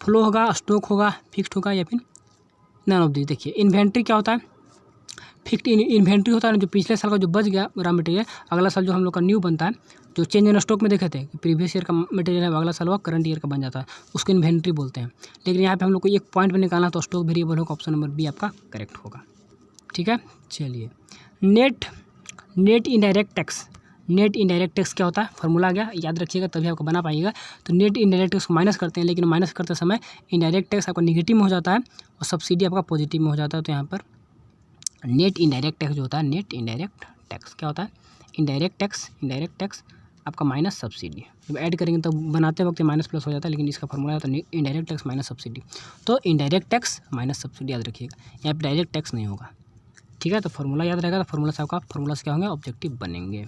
फ्लो होगा, स्टॉक होगा, फिक्स्ड होगा या फिर नन ऑफ दिस। देखिए इन्वेंट्री क्या होता है? फिक्स्ड इन्वेंट्री होता है, जो पिछले साल का जो बच गया रॉ मटेरियल, अगला साल जो हम लोग का न्यू बनता है, जो चेंज इन स्टॉक में देखे थे कि प्रीवियस ईयर का मटेरियल है, अगला साल हुआ करंट ईयर का बन जाता है, उसको इन्वेंट्री बोलते हैं। लेकिन यहाँ पे हम लोग को एक पॉइंट में निकालना, तो स्टॉक वेरिएबल होगा, ऑप्शन नंबर बी आपका करेक्ट होगा, ठीक है। चलिए net indirect tax, net indirect tax क्या होता है? फार्मूला आ गया, याद रखिएगा तभी आपको बना पाइएगा। तो नेट इनडायरेक्ट टैक्स को माइनस करते हैं, लेकिन माइनस करते समय इनडायरेक्ट टैक्स आपका नेगेटिव में हो जाता है और सब्सिडी आपका पॉजिटिव में हो जाता है। तो यहाँ पर नेट इनडायरेक्ट टैक्स जो होता है, नेट इनडायरेक्ट टैक्स क्या होता है? इनडायरेक्ट टैक्स आपका माइनस सब्सिडी। जब ऐड करेंगे तो बनाते वक्त माइनस प्लस हो जाता है, लेकिन इसका फॉर्मूला होता है इनडायरेक्ट टैक्स माइनस सब्सिडी। तो इनडायरेक्ट टैक्स माइनस सब्सिडी याद रखिएगा, यहाँ पर डायरेक्ट टैक्स नहीं होगा, ठीक है। तो फार्मूला याद रहेगा, तो फार्मूला से आपका फार्मूला से क्या होंगे? ऑब्जेक्टिव बनेंगे।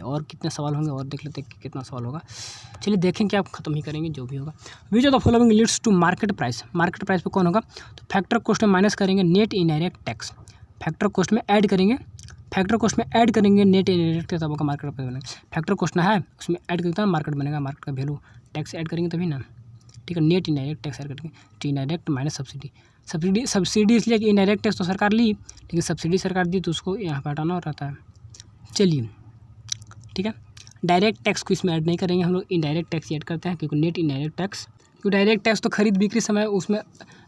और कितने सवाल होंगे और देख लेते हैं कि कितना सवाल होगा। चलिए देखें कि आप खत्म ही करेंगे जो भी होगा। Which of the following leads to market price? Market price पे कौन होगा? तो फैक्टर कॉस्ट में माइनस करेंगे net indirect tax, factor cost में ऐड करेंगे नेट इनडायरेक्ट टैक्स, आपका मार्केट प्राइस बनेगा। फैक्टर कॉस्ट ना है उसमें ऐड करते हैं मार्केट बनेगा, मार्केट का वैल्यू टैक्स ऐड करेंगे तभी ना, ठीक है। नेट इनडायरेक्ट टैक्स ऐड करेंगे, तो इनडायरेक्ट माइनस सब्सिडी इसलिए कि इनडायरेक्ट टैक्स तो सरकार ली, लेकिन सब्सिडी सरकार दी तो उसको यहाँ पर हटाना रहता है। चलिए ठीक है, डायरेक्ट टैक्स को इसमें ऐड नहीं करेंगे हम लोग, इनडायरेक्ट टैक्स ऐड करते हैं, क्योंकि नेट इनडायरेक्ट टैक्स, क्योंकि डायरेक्ट टैक्स तो खरीद बिक्री समय उसमें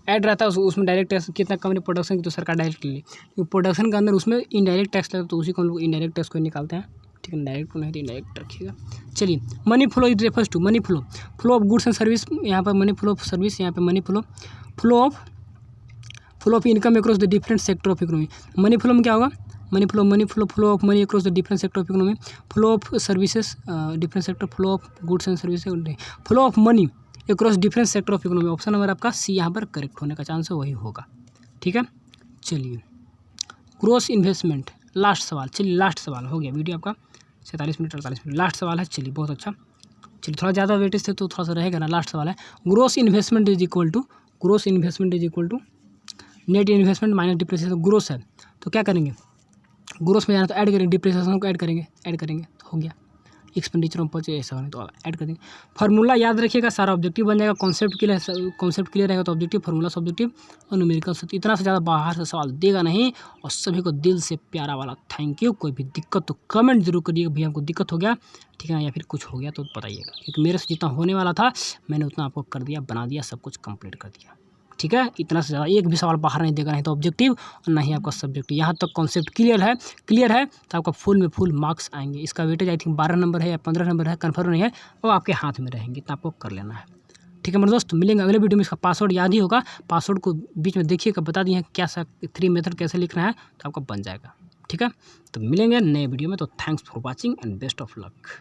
ऐड रहता है, उसमें डायरेक्ट टैक्स कितना कंपनी प्रोडक्शन की तो सरकार डायरेक्ट ले ली, क्योंकि प्रोडक्शन के अंदर उसमें इनडायरेक्ट टैक्स लगता है, तो उसी को हम लोग इनडायरेक्ट टैक्स को निकालते हैं, ठीक है। डायरेक्ट को नहीं तो इनडायरेक्ट रखिएगा। चलिए money flow is refers to money flow of goods and service, यहाँ पर मनी फ्लो ऑफ सर्विस, यहाँ पर money flow of income across the different sector of economy. Money flow में क्या होगा? Flow of money across the different sector of economy, flow of services different sector, flow of goods and services, flow of money across different sector of economy. Option number आपका सी यहाँ पर करेक्ट होने का चांस है, वही होगा, ठीक है। चलिए ग्रोस इन्वेस्टमेंट, लास्ट सवाल। चलिए लास्ट सवाल हो गया, वीडियो आपका 47 मिनट 48 मिनट, लास्ट सवाल है। चलिए बहुत अच्छा, चलिए थोड़ा ज़्यादा वेटेज थे तो थोड़ा सा रहेगा ना। लास्ट सवाल है, gross investment is equal to net investment minus depreciation. Gross है तो क्या करेंगे? ग्रोस में जाना तो ऐड करेंगे, डिप्रिसिएशन को ऐड करेंगे तो हो गया। एक्सपेंडिचर ऑन परचेज ऐसा होने तो ऐड कर देंगे। फार्मूला याद रखिएगा, सारा ऑब्जेक्टिव बन जाएगा। कॉन्सेप्ट क्लियर रहेगा तो ऑब्जेक्टिव, फार्मूला से ऑब्जेक्टिव और न्यूमेरिकल से। इतना से ज़्यादा बाहर से सवाल देगा नहीं। और सभी को दिल से प्यारा वाला थैंक यू। कोई भी दिक्कत तो कमेंट जरूर करिएगा, भैया हमको दिक्कत हो गया, ठीक है ना, या फिर कुछ हो गया तो बताइएगा, क्योंकि मेरे से जितना होने वाला था मैंने उतना आपको कर दिया, बना दिया, सब कुछ कंप्लीट कर दिया, ठीक है। इतना से ज़्यादा एक भी सवाल बाहर नहीं देगा, नहीं तो ऑब्जेक्टिव और नहीं आपका सब्जेक्टिव। यहाँ तक कॉन्सेप्ट क्लियर है तो आपका फुल में फुल मार्क्स आएंगे। इसका वेटेज आई थिंक 12 नंबर है या 15 नंबर है, कन्फर्म नहीं है, वो आपके हाथ में रहेंगे, इतना आपको कर लेना है, ठीक है मेरे दोस्त। मिलेंगे अगले वीडियो में। इसका पासवर्ड याद ही होगा, पासवर्ड को बीच में देखिएगा, बता दिए क्या सा 3 मेथड कैसे लिखना है तो आपका बन जाएगा, ठीक है। तो मिलेंगे नए वीडियो में, तो thanks for watching and best of luck.